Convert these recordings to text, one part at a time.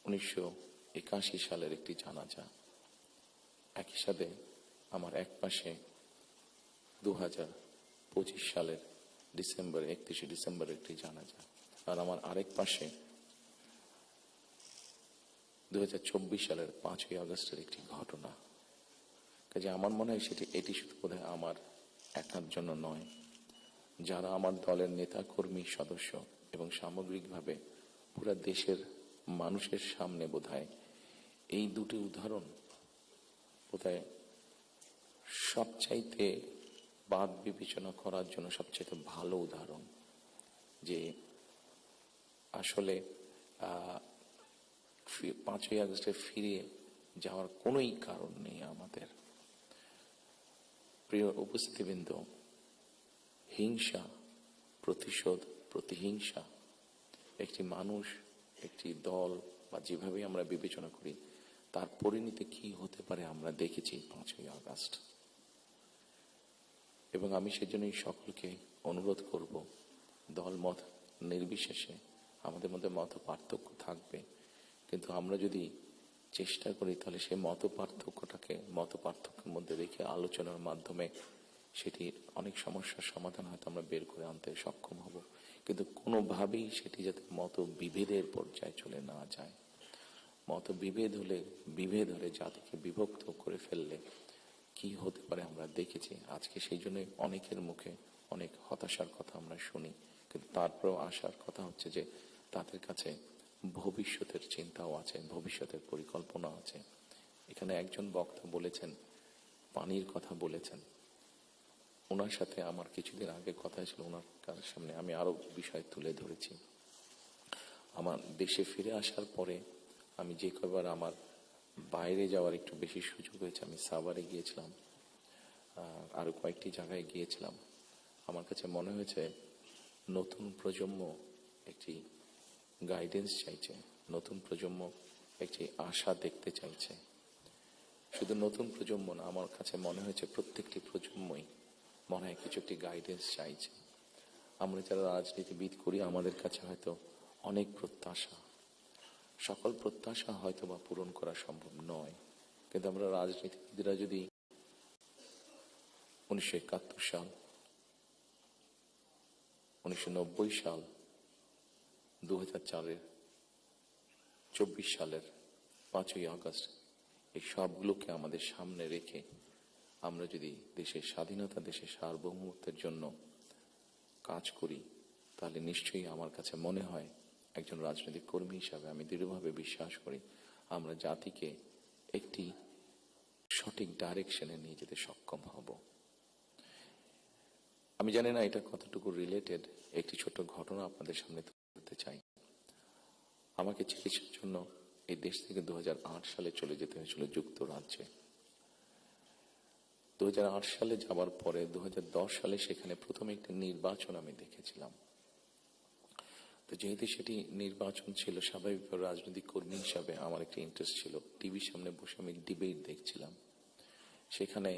1981 সালের একটি জানাজা। একই সাথে আমার এক পাশে 2025 সালের 31 ডিসেম্বর একটি জানাজা, আর আমার আরেক পাশে 2024 সালের 5ই আগস্টের একটি ঘটনা। কাজে আমার মনে হয় এটি শুধু বোধহয় আমার একার জন্য নয়, যারা আমার দলের নেতা কর্মী সদস্য এবং সামগ্রিকভাবে পুরা দেশের মানুষের সামনে বোধহয় এই দুটি উদাহরণ বোধহয় সবচাইতে বাদ বিবেচনা করার জন্য সবচাইতে ভালো উদাহরণ, যে আসলে 5ই আগস্টে ফিরে যাওয়ার কোনোই কারণ নেই আমাদের। প্রিয় উপস্থিতিবৃন্দ, হিংসা, প্রতিশোধ, প্রতিহিংসা একটি মানুষ, একটি দল বা যেভাবে আমরা বিবেচনা করি তার পরিণতি কি হতে পারে আমরা দেখেছি 5ই আগস্ট। এবং আমি সেজন্যই সকলকে অনুরোধ করব, দল মত নির্বিশেষে আমাদের মধ্যে মত পার্থক্য থাকবে, কিন্তু আমরা যদি চেষ্টা করি তাহলে সেই মত পার্থক্যের মধ্যে রেখে আলোচনার মাধ্যমে সেটি অনেক সমস্যার সমাধান হয়তো আমরা বের করে আনতে সক্ষম হব, কিন্তু কোনোভাবেই সেটি যাতে মত বিভেদের পর্যায়ে চলে না যায়। মত বিভেদ হলে জাতিকে বিভক্ত করে ফেললে কি হতে পারে আমরা দেখেছি। আজকে সেই জন্য অনেকের মুখে অনেক হতাশার কথা আমরা শুনি, কিন্তু তারপরেও আসার কথা হচ্ছে যে তাদের কাছে ভবিষ্যতের চিন্তাও আছে, ভবিষ্যতের পরিকল্পনা আছে। এখানে একজন বক্তা বলেছেন, পানির কথা বলেছেন, ওনার সাথে আমার কিছুদিন আগে কথা ছিল, ওনার সামনে আমি আরো বিষয় তুলে ধরেছি। আমার দেশে ফিরে আসার পরে আমি যে কবার আমার বাইরে যাওয়ার একটু বেশি সুযোগ হয়েছে, আমি সাভারে গিয়েছিলাম, আরো কয়েকটি জায়গায় গিয়েছিলাম। আমার কাছে মনে হয়েছে নতুন প্রজন্ম একটি গাইডেন্স চাইছে, নতুন প্রজন্ম একটি আশা দেখতে চাইছে। শুধু নতুন প্রজন্ম না, আমার কাছে মনে হয়েছে প্রত্যেকটি প্রজন্মই মনে হয় কিছু একটি গাইডেন্স চাইছে। আমরা যারা রাজনীতিবিদ করি আমাদের কাছে হয়তো অনেক প্রত্যাশা, সকল প্রত্যাশা হয়তো বা পূরণ করা সম্ভব নয়, কিন্তু আমরা রাজনীতিবিদরা যদি 1971 সাল, 1990 সাল, 2004 24 সালের 5ই আগস্ট এই সবগুলোকে আমাদের সামনে রেখে আমরা যদি দেশের স্বাধীনতা, দেশের সার্বভৌমত্বের জন্য কাজ করি, তাহলে নিশ্চয়ই আমার কাছে মনে হয় একজন রাজনৈতিক কর্মী হিসাবে আমি দৃঢ়ভাবে বিশ্বাস করি আমরা জাতিকে একটি সঠিক ডাইরেকশনে নিয়ে যেতে সক্ষম হব। আমি জানি না এটা কতটুকু রিলেটেড, একটি ছোট ঘটনা আপনাদের সামনে তুলে ধরতে চাই। আমাকে চিকিৎসার জন্য এই দেশ থেকে 2008 সালে চলে যেতে হয়েছিল যুক্তরাজ্যে। 2008 সালে যাবার পরে 2010 সালে সেখানে প্রথমে একটি নির্বাচন আমি দেখেছিলাম। তো যেহেতু সেটি নির্বাচন ছিল, স্বাভাবিকভাবে রাজনৈতিক কর্মী হিসাবে আমার একটা ইন্টারেস্ট ছিল। টিভির সামনে বসে আমি ডিবেট দেখছিলাম। সেখানে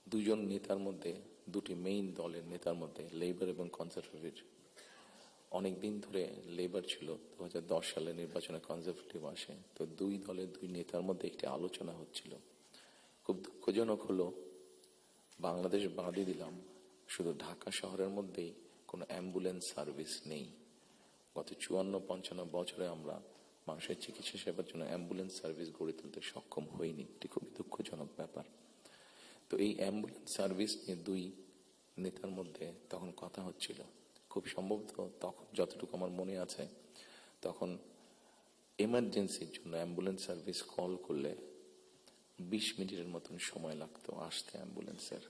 দুজন নেতার মধ্যে, দুটি মেইন দলের নেতার মধ্যে, লেবার এবং কনজারভেটিভ, অনেকদিন ধরে লেবার ছিল, 2010 সালে নির্বাচনে কনজারভেটিভ আসে। তো দুই দলের দুই নেতার মধ্যে একটি আলোচনা হচ্ছিল। খুব দুঃখজনক হলো, বাংলাদেশ বাদই দিলাম, শুধু ঢাকা শহরের মধ্যেই কোনো অ্যাম্বুলেন্স সার্ভিস নেই। গত 54-55 বছরে আমরা মানুষের চিকিৎসা সেবার জন্য অ্যাম্বুলেন্স সার্ভিস গড়ে তুলতে সক্ষম হইনি। এটি খুবই দুঃখজনক ব্যাপার। তো এই অ্যাম্বুলেন্স সার্ভিস নিয়ে দুই নেতার মধ্যে তখন কথা হচ্ছিল। খুব সম্ভবত তখন যতটুকু আমার মনে আছে, তখন এমার্জেন্সির জন্য অ্যাম্বুলেন্স সার্ভিস কল করলে 20 মিনিটের মতন সময় লাগতো আসতে অ্যাম্বুলেন্সের।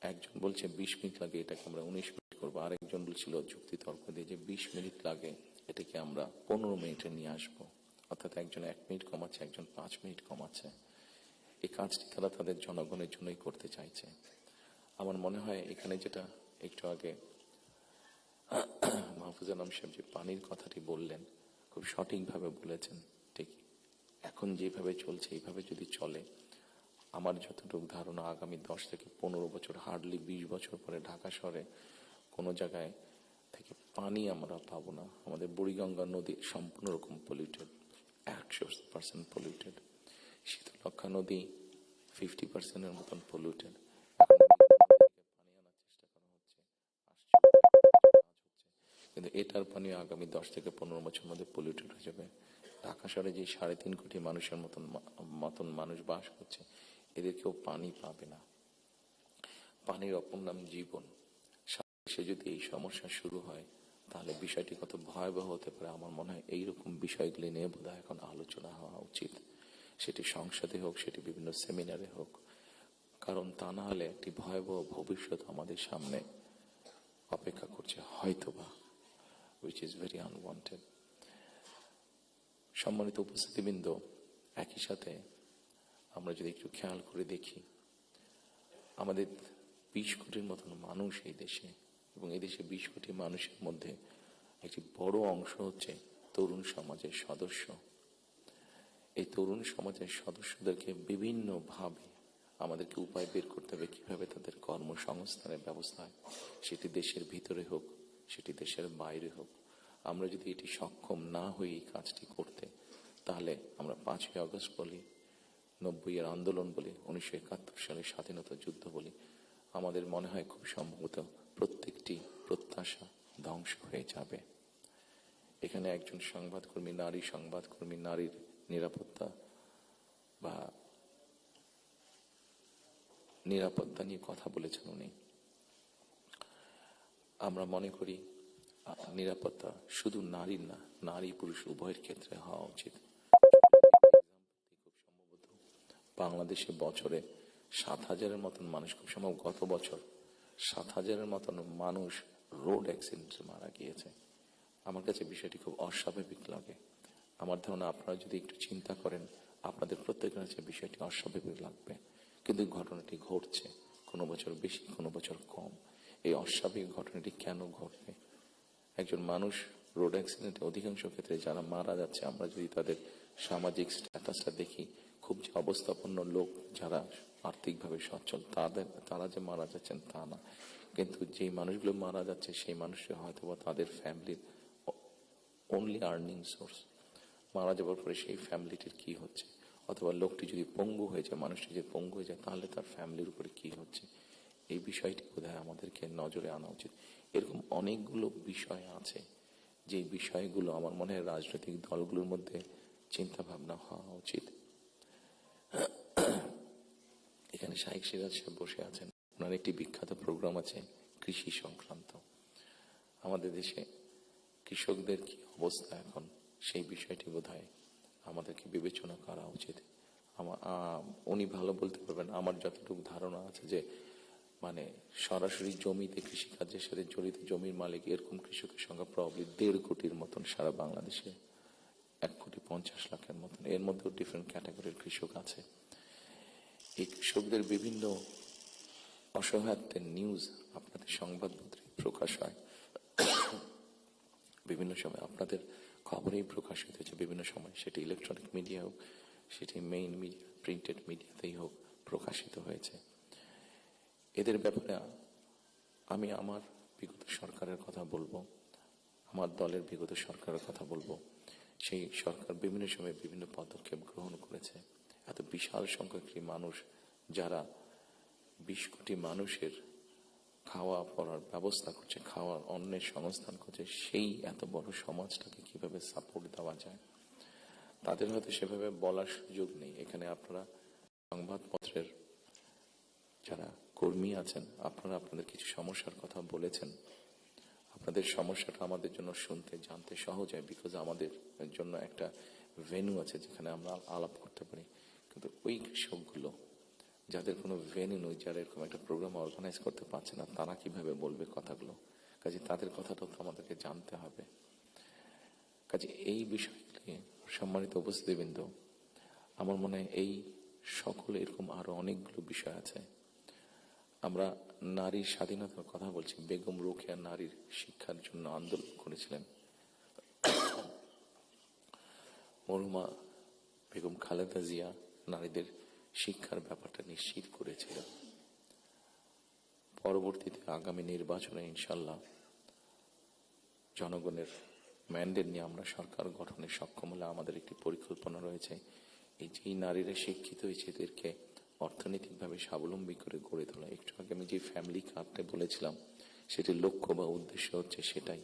একজন বলছে 20 মিনিট লাগে, এটাকে আমরা 19 মিনিট করবো। আরেকজন বলছিল যুক্তি তর্ক দিয়ে যে 20 মিনিট লাগে, এটাকে আমরা 15 মিনিটে নিয়ে আসবো। অর্থাৎ একজন 1 মিনিট কমাচ্ছে, একজন 5 মিনিট কমাচ্ছে। এই কাজটি তারা তাদের জনগণের জন্যই করতে চাইছে। আমার মনে হয় এখানে যেটা একটু আগে মাহফুজ আলম সাহেব যে পানির কথাটি বললেন, খুব সঠিকভাবে বলেছেন। ঠিক এখন যেভাবে চলছে এইভাবে যদি চলে, আমার যতটুকু ধারণা আগামী 10 থেকে 15 বছর, হার্ডলি 20 বছর পরে ঢাকা শহরে কোনো জায়গায় থেকে পানি আমরা পাবো না। আমাদের বুড়িগঙ্গা নদী সম্পূর্ণ রকম পলিউটেড, 100% পলিউটেড। শীতলক্ষা নদী 50%-এর মতন পলিউটেড। পানি আনার চেষ্টা করা হচ্ছে, কিন্তু এটার পানি আগামী 10 থেকে 15 বছরের মধ্যে পলিউটেড হয়ে যাবে। ঢাকা শহরে যে 3.5 কোটি মানুষের মতন মানুষ বাস করছে, এদের কেউ পানি পাবে না। পানির অপর নাম জীবন। সে যদি এই সমস্যা শুরু হয়, তাহলে বিষয়টি কত ভয়াবহ হতে পারে। আমার মনে হয় এইরকম বিষয়গুলি নিয়ে বোধহয় এখন আলোচনা হওয়া উচিত, সেটি সংসদে হোক, সেটি বিভিন্ন সেমিনারে হোক। কারণ তা না হলে একটি ভয়াবহ ভবিষ্যৎ আমাদের সামনে অপেক্ষা করছে হয়তোবা, which is very unwanted. সম্মানিত উপস্থিতিবৃন্দ, একই সাথে আমরা যদি একটু খেয়াল করে দেখি, আমাদের 20 কোটির মতন মানুষ এই দেশে, এবং এই দেশে 20 কোটি মানুষের মধ্যে একটি বড় অংশ হচ্ছে তরুণ সমাজের সদস্য। এই তরুণ সমাজের সদস্যদেরকে বিভিন্নভাবে আমাদেরকে উপায় বের করতে হবে কিভাবে তাদের কর্মসংস্থানের ব্যবস্থা হয়, সেটি দেশের ভিতরে হোক, সেটি দেশের বাইরে হোক। আমরা যদি এটি সক্ষম না হই এই কাজটি করতে, তাহলে আমরা 5ই আগস্ট বলি, 90-এর আন্দোলন বলি, 1971 সালের স্বাধীনতা যুদ্ধ বলি, আমাদের মনে হয় খুব সম্ভবত প্রত্যেকটি প্রত্যাশা ধ্বংস হয়ে যাবে। এখানে একজন সংবাদকর্মী, নারী সংবাদকর্মী, নারীর নিরাপত্তা বা নিরাপত্তা নিয়ে কথা বলেছেন উনি। আমরা মনে করি নিরাপত্তা শুধু নারীর না, নারী পুরুষ উভয়ের ক্ষেত্রে হওয়া উচিত। খুব সম্ভবত বাংলাদেশে বছরে 7,000-এর মতন মানুষ, খুব সম্ভব গত বছর 7,000-এর মতন মানুষ রোড অ্যাক্সিডেন্টে মারা গিয়েছে। আমার কাছে বিষয়টি খুব অস্বাভাবিক লাগে। আমার ধারণা আপনারা যদি একটু চিন্তা করেন, আপনাদের প্রত্যেকের কাছে বিষয়টি অস্বাভাবিক লাগবে, কিন্তু ঘটনাটি ঘটছে, কোনো বছর বেশি, কোনো বছর কম। এই অস্বাভাবিক ঘটনাটি কেন ঘটবে? একজন মানুষ রোড অ্যাক্সিডেন্টে অধিকাংশ ক্ষেত্রে যারা মারা যাচ্ছে, আমরা যদি তাদের সামাজিক স্ট্যাটাসটা দেখি, খুব যে অবস্থাপন্ন লোক, যারা আর্থিকভাবে সচ্ছল, তারা যে মারা যাচ্ছেন তা না, কিন্তু যেই মানুষগুলো মারা যাচ্ছে সেই মানুষরা হয়তো তাদের ফ্যামিলির অনলি আর্নিং সোর্স। মারা যাওয়ার পরে সেই ফ্যামিলিটির কি হচ্ছে, অথবা লোকটি যদি পঙ্গু হয়ে যায়, মানুষটি যদি পঙ্গু হয়ে যায়, তাহলে তার ফ্যামিলির উপরে কি হচ্ছে, এই বিষয়টি বোধহয় আমাদেরকে নজরে আনা উচিত। এরকম অনেকগুলো বিষয় আছে, যে বিষয়গুলো আমার মনে হয় রাজনৈতিক দলগুলোর মধ্যে চিন্তা ভাবনা হওয়া উচিত। এখানে শাইখ সিরাজ সাহেব বসে আছেন, ওনার একটি বিখ্যাত প্রোগ্রাম আছে কৃষি সংক্রান্ত। আমাদের দেশে কৃষকদের কি অবস্থা এখন, সেই বিষয়টি বোধহয় আমাদেরকে বিবেচনা করা উচিত। উনি ভালো বলতে পারবেন। আমার যতটুকু ধারণা আছে যে মানে সরাসরি জমিতে কৃষিকাজের সাথে জড়িত জমির মালিক এরকম কৃষকের সংখ্যা প্রবাবলি 1.5 কোটির মতন সারা বাংলাদেশে, 1,50,00,000-এর মতন। এর মধ্যেও ডিফারেন্ট ক্যাটাগরির কৃষক আছে। এই কৃষকদের বিভিন্ন অসহায়ত্বের নিউজ আপনাদের সংবাদপত্রে প্রকাশ হয়, বিভিন্ন সময় আপনাদের খবরেই প্রকাশিত হয়েছে, বিভিন্ন সময় সেটি ইলেকট্রনিক মিডিয়া হোক, সেটি মেইন মিডিয়া প্রিন্টেড মিডিয়াতেই হোক, প্রকাশিত হয়েছে। এদের ব্যাপারে আমি আমার বিগত সরকারের কথা বলবো, আমার দলের বিগত সরকারের কথা বলবো। সেই সরকার বিভিন্ন সময় বিভিন্ন পদক্ষেপ গ্রহণ করেছে। এত বিশাল সংখ্যক মানুষ, যারা 20 কোটি মানুষের খাওয়া পড়ার ব্যবস্থা করছে, খাওয়ার অন্নের সংস্থান করছে, সেই এত বড় সমাজটাকে কিভাবে সাপোর্ট দেওয়া যায়, তাদের হয়তো সেভাবে বলার সুযোগ নেই। এখানে আপনারা সংবাদপত্রের যারা কর্মী আছেন, আপনারা আপনাদের কিছু সমস্যার কথা বলেছেন। আপনাদের সমস্যাটা আমাদের জন্য শুনতে জানতে সহজ হয়, বিকজ আমাদের জন্য একটা ভেন্যু আছে যেখানে আমরা আলাপ করতে পারি। কিন্তু ওই কৃষকগুলো যাদের কোনো ভেন্যু নেই, যারা এরকম একটা প্রোগ্রাম অর্গানাইজ করতে পারছে না, তারা কিভাবে বলবে কথাগুলো? কাজে তাদের কথাটাও তো আমাদেরকে জানতে হবে। কাজে এই বিষয়গুলি, সম্মানিত উপস্থিতিবৃন্দ, আমার মনে হয় এই সকল এরকম আরো অনেকগুলো বিষয় আছে। আমরা নারীর স্বাধীনতার কথা বলছি। বেগম রোকেয়া নারীর শিক্ষার জন্য আন্দোলন করেছিলেন। মরহুমা বেগম খালেদা জিয়া নারীদের শিক্ষার ব্যাপারটা নিশ্চিত করেছিলেন। পরবর্তীতে আগামী নির্বাচনে ইনশাল্লাহ জনগণের ম্যান্ডেট নিয়ে আমরা সরকার গঠনে সক্ষম হলে আমাদের একটি পরিকল্পনা রয়েছে, এই যেই নারীরা শিক্ষিত হয়েছে এদেরকে অর্থনৈতিকভাবে স্বাবলম্বী করে গড়ে তোলা। একটু আগে আমি যে ফ্যামিলি কার্ডটা বলেছিলাম, সেটির লক্ষ্য বা উদ্দেশ্য হচ্ছে সেটাই,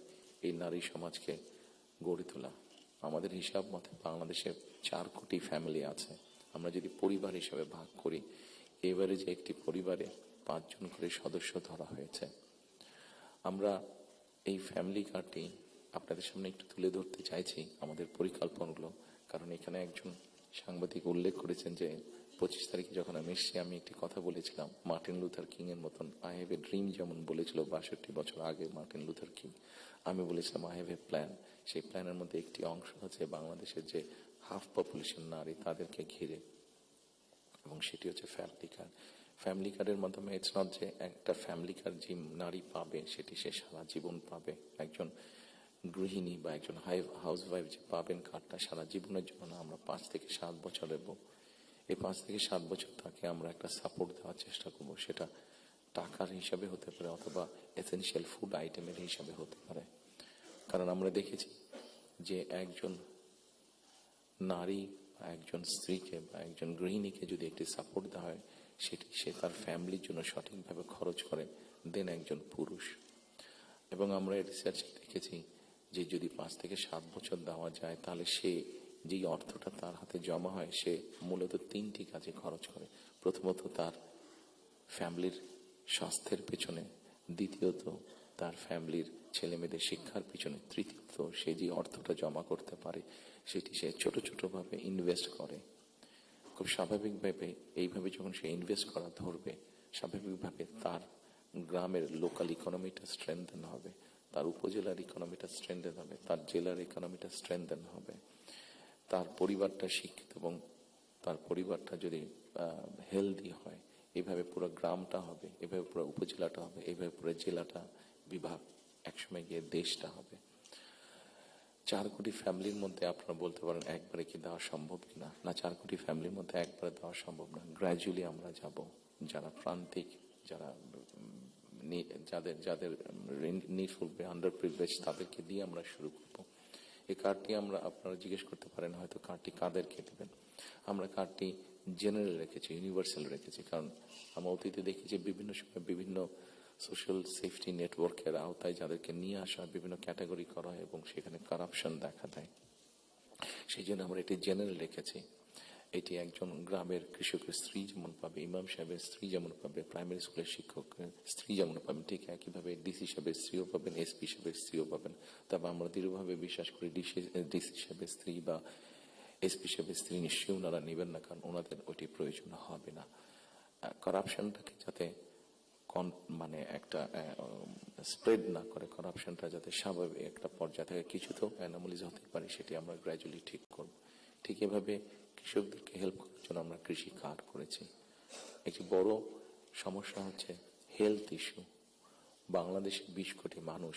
এই নারী সমাজকে গড়ে তোলা। আমাদের হিসাব মতে বাংলাদেশে 4 কোটি ফ্যামিলি আছে। আমরা যদি পরিবার হিসেবে ভাগ করি, এবারে যে একটি পরিবারে 5 জন করে সদস্য ধরা হয়েছে। আমরা এই ফ্যামিলি কার্ডটি আপনাদের সামনে একটু তুলে ধরতে চাইছি, আমাদের পরিকল্পনাগুলো। কারণ এখানে একজন সাংবাদিক উল্লেখ করেছেন যে 25 তারিখে যখন আমি এসেছি, আমি একটি কথা বলেছিলাম মার্টিন লুথার কিং এর মতন, আই হ্যাভ এ ড্রিম, যেমন বলেছিল 62 বছর আগে মার্টিন লুথার কিং। আমি বলেছিলাম আই হ্যাভ এ প্ল্যান। সেই প্ল্যানের মধ্যে একটি অংশ হচ্ছে বাংলাদেশের যে হাফ পপুলেশন নারী, তাদেরকে ঘিরে, এবং সেটি হচ্ছে ফ্যামিলি কার্ড। ফ্যামিলি কার্ডের মাধ্যমে ইটস নট যে একটা ফ্যামিলি কার্ড যে নারী পাবে সেটি সে সারা জীবন পাবে। একজন গৃহিণী বা একজন হাউস ওয়াইফ যে পাবেন কার্ডটা সারা জীবনের জন্য না, আমরা 5 থেকে 7 বছর দেব। এই 5 থেকে 7 বছর তাকে আমরা একটা সাপোর্ট দেওয়ার চেষ্টা করব। সেটা টাকার হিসাবে হতে পারে অথবা এসেনশিয়াল ফুড আইটেমের হিসাবে হতে পারে। কারণ আমরা দেখেছি যে একজন নারী বা একজন স্ত্রীকে বা একজন গৃহিণীকে যদি একটি সাপোর্ট দেওয়া হয়, সেটি সে তার ফ্যামিলির জন্য সঠিকভাবে খরচ করে দেন একজন পুরুষ। এবং আমরা রিসার্চে দেখেছি যে যদি 5 থেকে 7 বছর দেওয়া যায়, তাহলে সে যেই অর্থটা তার হাতে জমা হয়, সে মূলত 3টি কাজে খরচ করে। প্রথমত তার ফ্যামিলির স্বাস্থ্যের পেছনে, দ্বিতীয়ত তার ফ্যামিলির ছেলে মেয়েদের শিক্ষার পিছনে, তৃতীয়ত সে যে অর্থটা জমা করতে পারে সেটি সে ছোট ছোট ভাবে ইনভেস্ট করে। খুব স্বাভাবিকভাবে এইভাবে যখন সে ইনভেস্ট করা ধরবে, স্বাভাবিকভাবে তার গ্রামের লোকাল ইকোনমিটা স্ট্রেংথেন হবে, তার উপজেলার ইকোনমিটা স্ট্রেংথেন হবে, তার জেলার ইকোনমিটা স্ট্রেংথেন হবে, তার পরিবারটা শিক্ষিত এবং তার পরিবারটা যদি হেলদি হয়, এইভাবে পুরো গ্রামটা হবে, এভাবে পুরো উপজেলাটা হবে, এইভাবে পুরো জেলাটা, বিভাগ, একসময় গিয়ে দেশটা হবে। 4 কোটি ফ্যামিলির মধ্যে আপনারা বলতে পারেন একবারে কি দেওয়া সম্ভব কিনা? না, 4 কোটি ফ্যামিলির মধ্যে একবারে দেওয়া সম্ভব না। গ্র্যাজুয়ালি আমরা যাব। যারা প্রান্তিক, যারা যাদের যাদের নিডফুল, আন্ডার প্রিভিলেজ, তাদেরকে দিয়ে আমরা শুরু করব। এই কার্ডটি আমরা, আপনারা জিজ্ঞেস করতে পারেন হয়তো কার্ডটি কাদেরকে দেবেন। আমরা কার্ডটি জেনারেল রেখেছি, ইউনিভার্সাল রেখেছি। কারণ আমরা অতীতে দেখি যে বিভিন্ন সময় বিভিন্ন সোশ্যাল সেফটি নেটওয়ার্কের আওতায় যাদেরকে নিয়ে আসা হয়, বিভিন্ন ক্যাটাগরি করা হয় এবং সেখানে কারাপশন দেখা দেয়। সেই জন্য আমরা এটি জেনারেল রেখেছি। এটি একজন গ্রামের কৃষকের স্ত্রী যেমন পাবে, ইমাম সাহেবের স্ত্রী যেমন পাবে, প্রাইমারি স্কুলের শিক্ষকের স্ত্রী যেমন পাবেন, ঠিক একইভাবে ডিসি সাহেবের স্ত্রীও পাবেন, এসপি সাহেবের স্ত্রীও পাবেন। তবে আমরা দৃঢ়ভাবে বিশ্বাস করি ডিসি সাহেবের স্ত্রী বা এসপি সাহেবের স্ত্রী নিশ্চয়ই ওনারা নেবেন না, কারণ ওনাদের ওইটি প্রয়োজন হবে না। কারাপশনটাকে যাতে মানে একটা স্প্রেড না করে, কারাপশনটা যাতে স্বাভাবিক একটা পর্যায়ে থাকে, কিছু তো অ্যানোমালিজ হতে পারে, সেটি আমরা গ্র্যাজুয়ালি ঠিক করব। ঠিক এভাবে কৃষকদেরকে হেল্প করার জন্য আমরা কৃষি কার্ড করেছি। একটি বড় সমস্যা হচ্ছে হেলথ ইস্যু। বাংলাদেশে 20 কোটি মানুষ।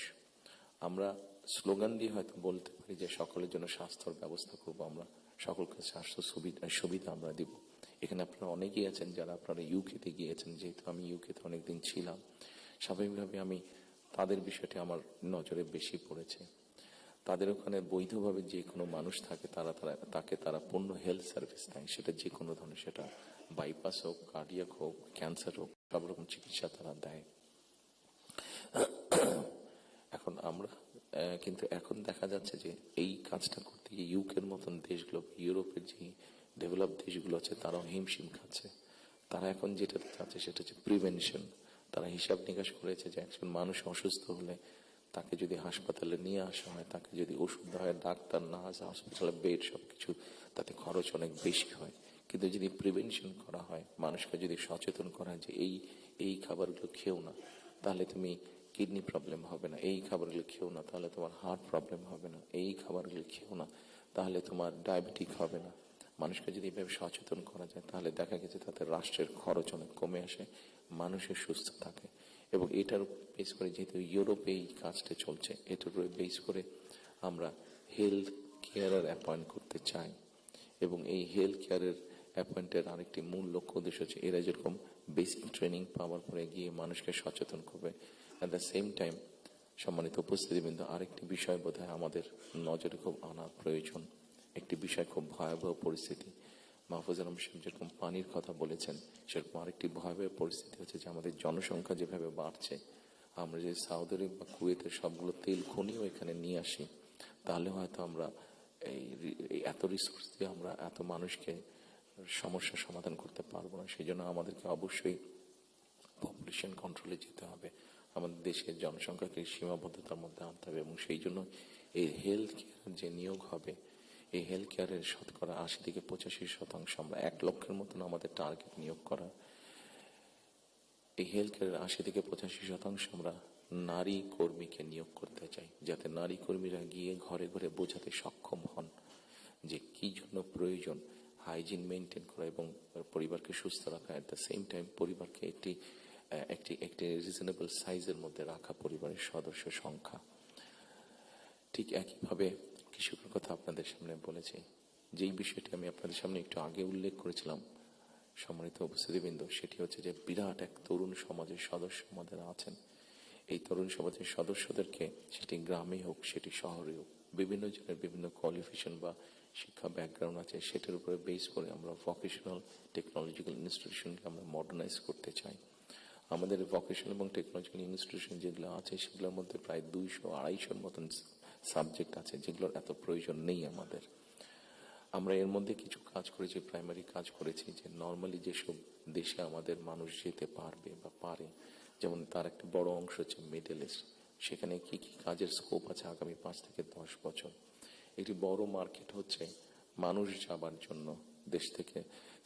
আমরা স্লোগান দিয়ে হয়তো বলতে পারি যে সকলের জন্য স্বাস্থ্যের ব্যবস্থা করব, আমরা সকলকে স্বাস্থ্য সুবিধা আমরা দিব। এখানে আপনারা অনেকেই আছেন যারা আপনারা ইউকেতে গিয়েছেন, যেহেতু আমি ইউকেতে অনেকদিন ছিলাম, স্বাভাবিকভাবে আমি তাদের বিষয়টি আমার নজরে বেশি পড়েছে। তাদের ওখানে বৈধভাবে যে কোনো মানুষ থাকে, তাকে তারা পূর্ণ হেলথ সার্ভিস দেয়, সেটা যে কোনো ধরনের, সেটা বাইপাস হোক, কার্ডিয়াক হোক, ক্যান্সার হোক, সব রকম চিকিৎসা তারা দেয়। এখন আমরা কিন্তু এখন দেখা যাচ্ছে যে এই কাজটা করতে গিয়ে ইউকের মতন দেশগুলো, ইউরোপের যে ডেভেলপ দেশগুলো আছে, তারাও হিমশিম খাচ্ছে। তারা এখন যেটা চাচ্ছে সেটা হচ্ছে প্রিভেনশন। তারা হিসাব নিকাশ করেছে যে একজন মানুষ অসুস্থ হলে তাকে যদি হাসপাতালে নিয়ে আসা হয়, তাকে যদি ওষুধ দেওয়া হয়, ডাক্তার, নার্স, হসপিটালে বেড, সবকিছু, তাতে খরচ অনেক বেশি হয়। কিন্তু যদি প্রিভেনশন করা হয়, মানুষকে যদি সচেতন করা হয় যে এই খাবারগুলো খেও না, তাহলে তুমি কিডনি প্রবলেম হবে না, এই খাবারগুলো খেও না তাহলে তোমার হার্ট প্রবলেম হবে না, এই খাবারগুলো খেও না তাহলে তোমার ডায়াবেটিক হবে না। মানুষকে যদি এভাবে সচেতন করা যায়, তাহলে দেখা গেছে তাতে রাষ্ট্রের খরচ অনেক কমে আসে, মানুষের সুস্থ থাকে। এবং এটার উপর বেস করে, যেহেতু ইউরোপে এই কাজটা চলছে, এটার উপরে বেস করে আমরা হেলথ কেয়ারার অ্যাপয়েন্ট করতে চাই। এবং এই হেলথ কেয়ারের অ্যাপয়েন্টের আরেকটি মূল লক্ষ্য উদ্দেশ্য হচ্ছে এরা যেরকম বেসিক ট্রেনিং পাওয়ার পরে গিয়ে মানুষকে সচেতন করবে, অ্যাট দ্য সেম টাইম সম্মানিত উপস্থিতিবৃন্দ, আরেকটি বিষয় বোধহয় আমাদের নজরে খুব আনা প্রয়োজন। একটি বিষয়, খুব ভয়াবহ পরিস্থিতি। মাহফুজ আলম সাহেব যেরকম পানির কথা বলেছেন, সেরকম আরেকটি ভয়াবহ পরিস্থিতি হচ্ছে যে আমাদের জনসংখ্যা যেভাবে বাড়ছে, আমরা যদি সৌদি আরব বা কুয়েতের সবগুলো তেল খনিও এখানে নিয়ে আসি, তাহলে হয়তো আমরা এই এত রিসোর্স দিয়ে আমরা এত মানুষকে সমস্যার সমাধান করতে পারবো না। সেই জন্য আমাদেরকে অবশ্যই পপুলেশন কন্ট্রোলে যেতে হবে, আমাদের দেশের জনসংখ্যাকে সীমাবদ্ধতার মধ্যে আনতে হবে, এবং সেই জন্য এই হেলথ কেয়ার যে নিয়োগ হবে, এই হেলথ কেয়ারের শতকরা 80 থেকে 85% আমরা 1 লক্ষের মতন আমাদের টার্গেট নিয়োগ করা। এই হেলথ কেয়ারের 80 থেকে 85% আমরা নারী কর্মীকে নিয়োগ করতে চাই, যাতে নারী কর্মীরা গিয়ে ঘরে ঘরে বোঝাতে সক্ষম হন যে কি জন্য প্রয়োজন হাইজিন মেনটেন করা এবং পরিবারকে সুস্থ রাখা, এট দ্য সেম টাইম পরিবারকে একটি রিজনেবল সাইজের মধ্যে রাখা পরিবারের সদস্য সংখ্যা। ঠিক একইভাবে কৃষকের কথা আপনাদের সামনে বলেছি, যেই বিষয়টি আমি আপনাদের সামনে একটু আগে উল্লেখ করেছিলাম সম্মানিত উপস্থিতিবৃন্দ, সেটি হচ্ছে যে বিরাট এক তরুণ সমাজের সদস্য আমাদের আছেন। এই তরুণ সমাজের সদস্যদেরকে, সেটি গ্রামে হোক সেটি শহরে হোক, বিভিন্ন জনের বিভিন্ন কোয়ালিফিকেশন বা শিক্ষা ব্যাকগ্রাউন্ড আছে, সেটার উপরে বেস করে আমরা ভোকেশনাল টেকনোলজিক্যাল ইনস্টিটিউশনকে আমরা মডার্নাইজ করতে চাই। আমাদের ভোকেশনাল এবং টেকনোলজিক্যাল ইনস্টিটিউশন যেগুলো আছে, সেগুলোর মধ্যে প্রায় 200-250 মতন সাবজেক্ট আছে, যেগুলোর এত প্রয়োজন নেই আমাদের। আমরা এর মধ্যে কিছু কাজ করেছি, প্রাইমারি কাজ করেছি, যে নর্মালি যেসব দেশে আমাদের মানুষ যেতে পারবে বা পারে, যেমন তার একটা বড় অংশ হচ্ছে মিডল ইস্ট, সেখানে কি কি কাজের স্কোপ আছে আগামী 5 থেকে 10 বছর। একটি বড় মার্কেট হচ্ছে মানুষ যাবার জন্য, দেশ থেকে